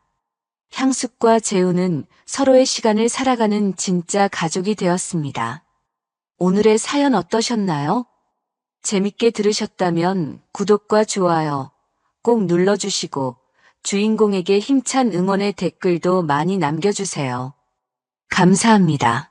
향숙과 재우는 서로의 시간을 살아가는 진짜 가족이 되었습니다. 오늘의 사연 어떠셨나요? 재밌게 들으셨다면 구독과 좋아요 꼭 눌러주시고 주인공에게 힘찬 응원의 댓글도 많이 남겨주세요. 감사합니다.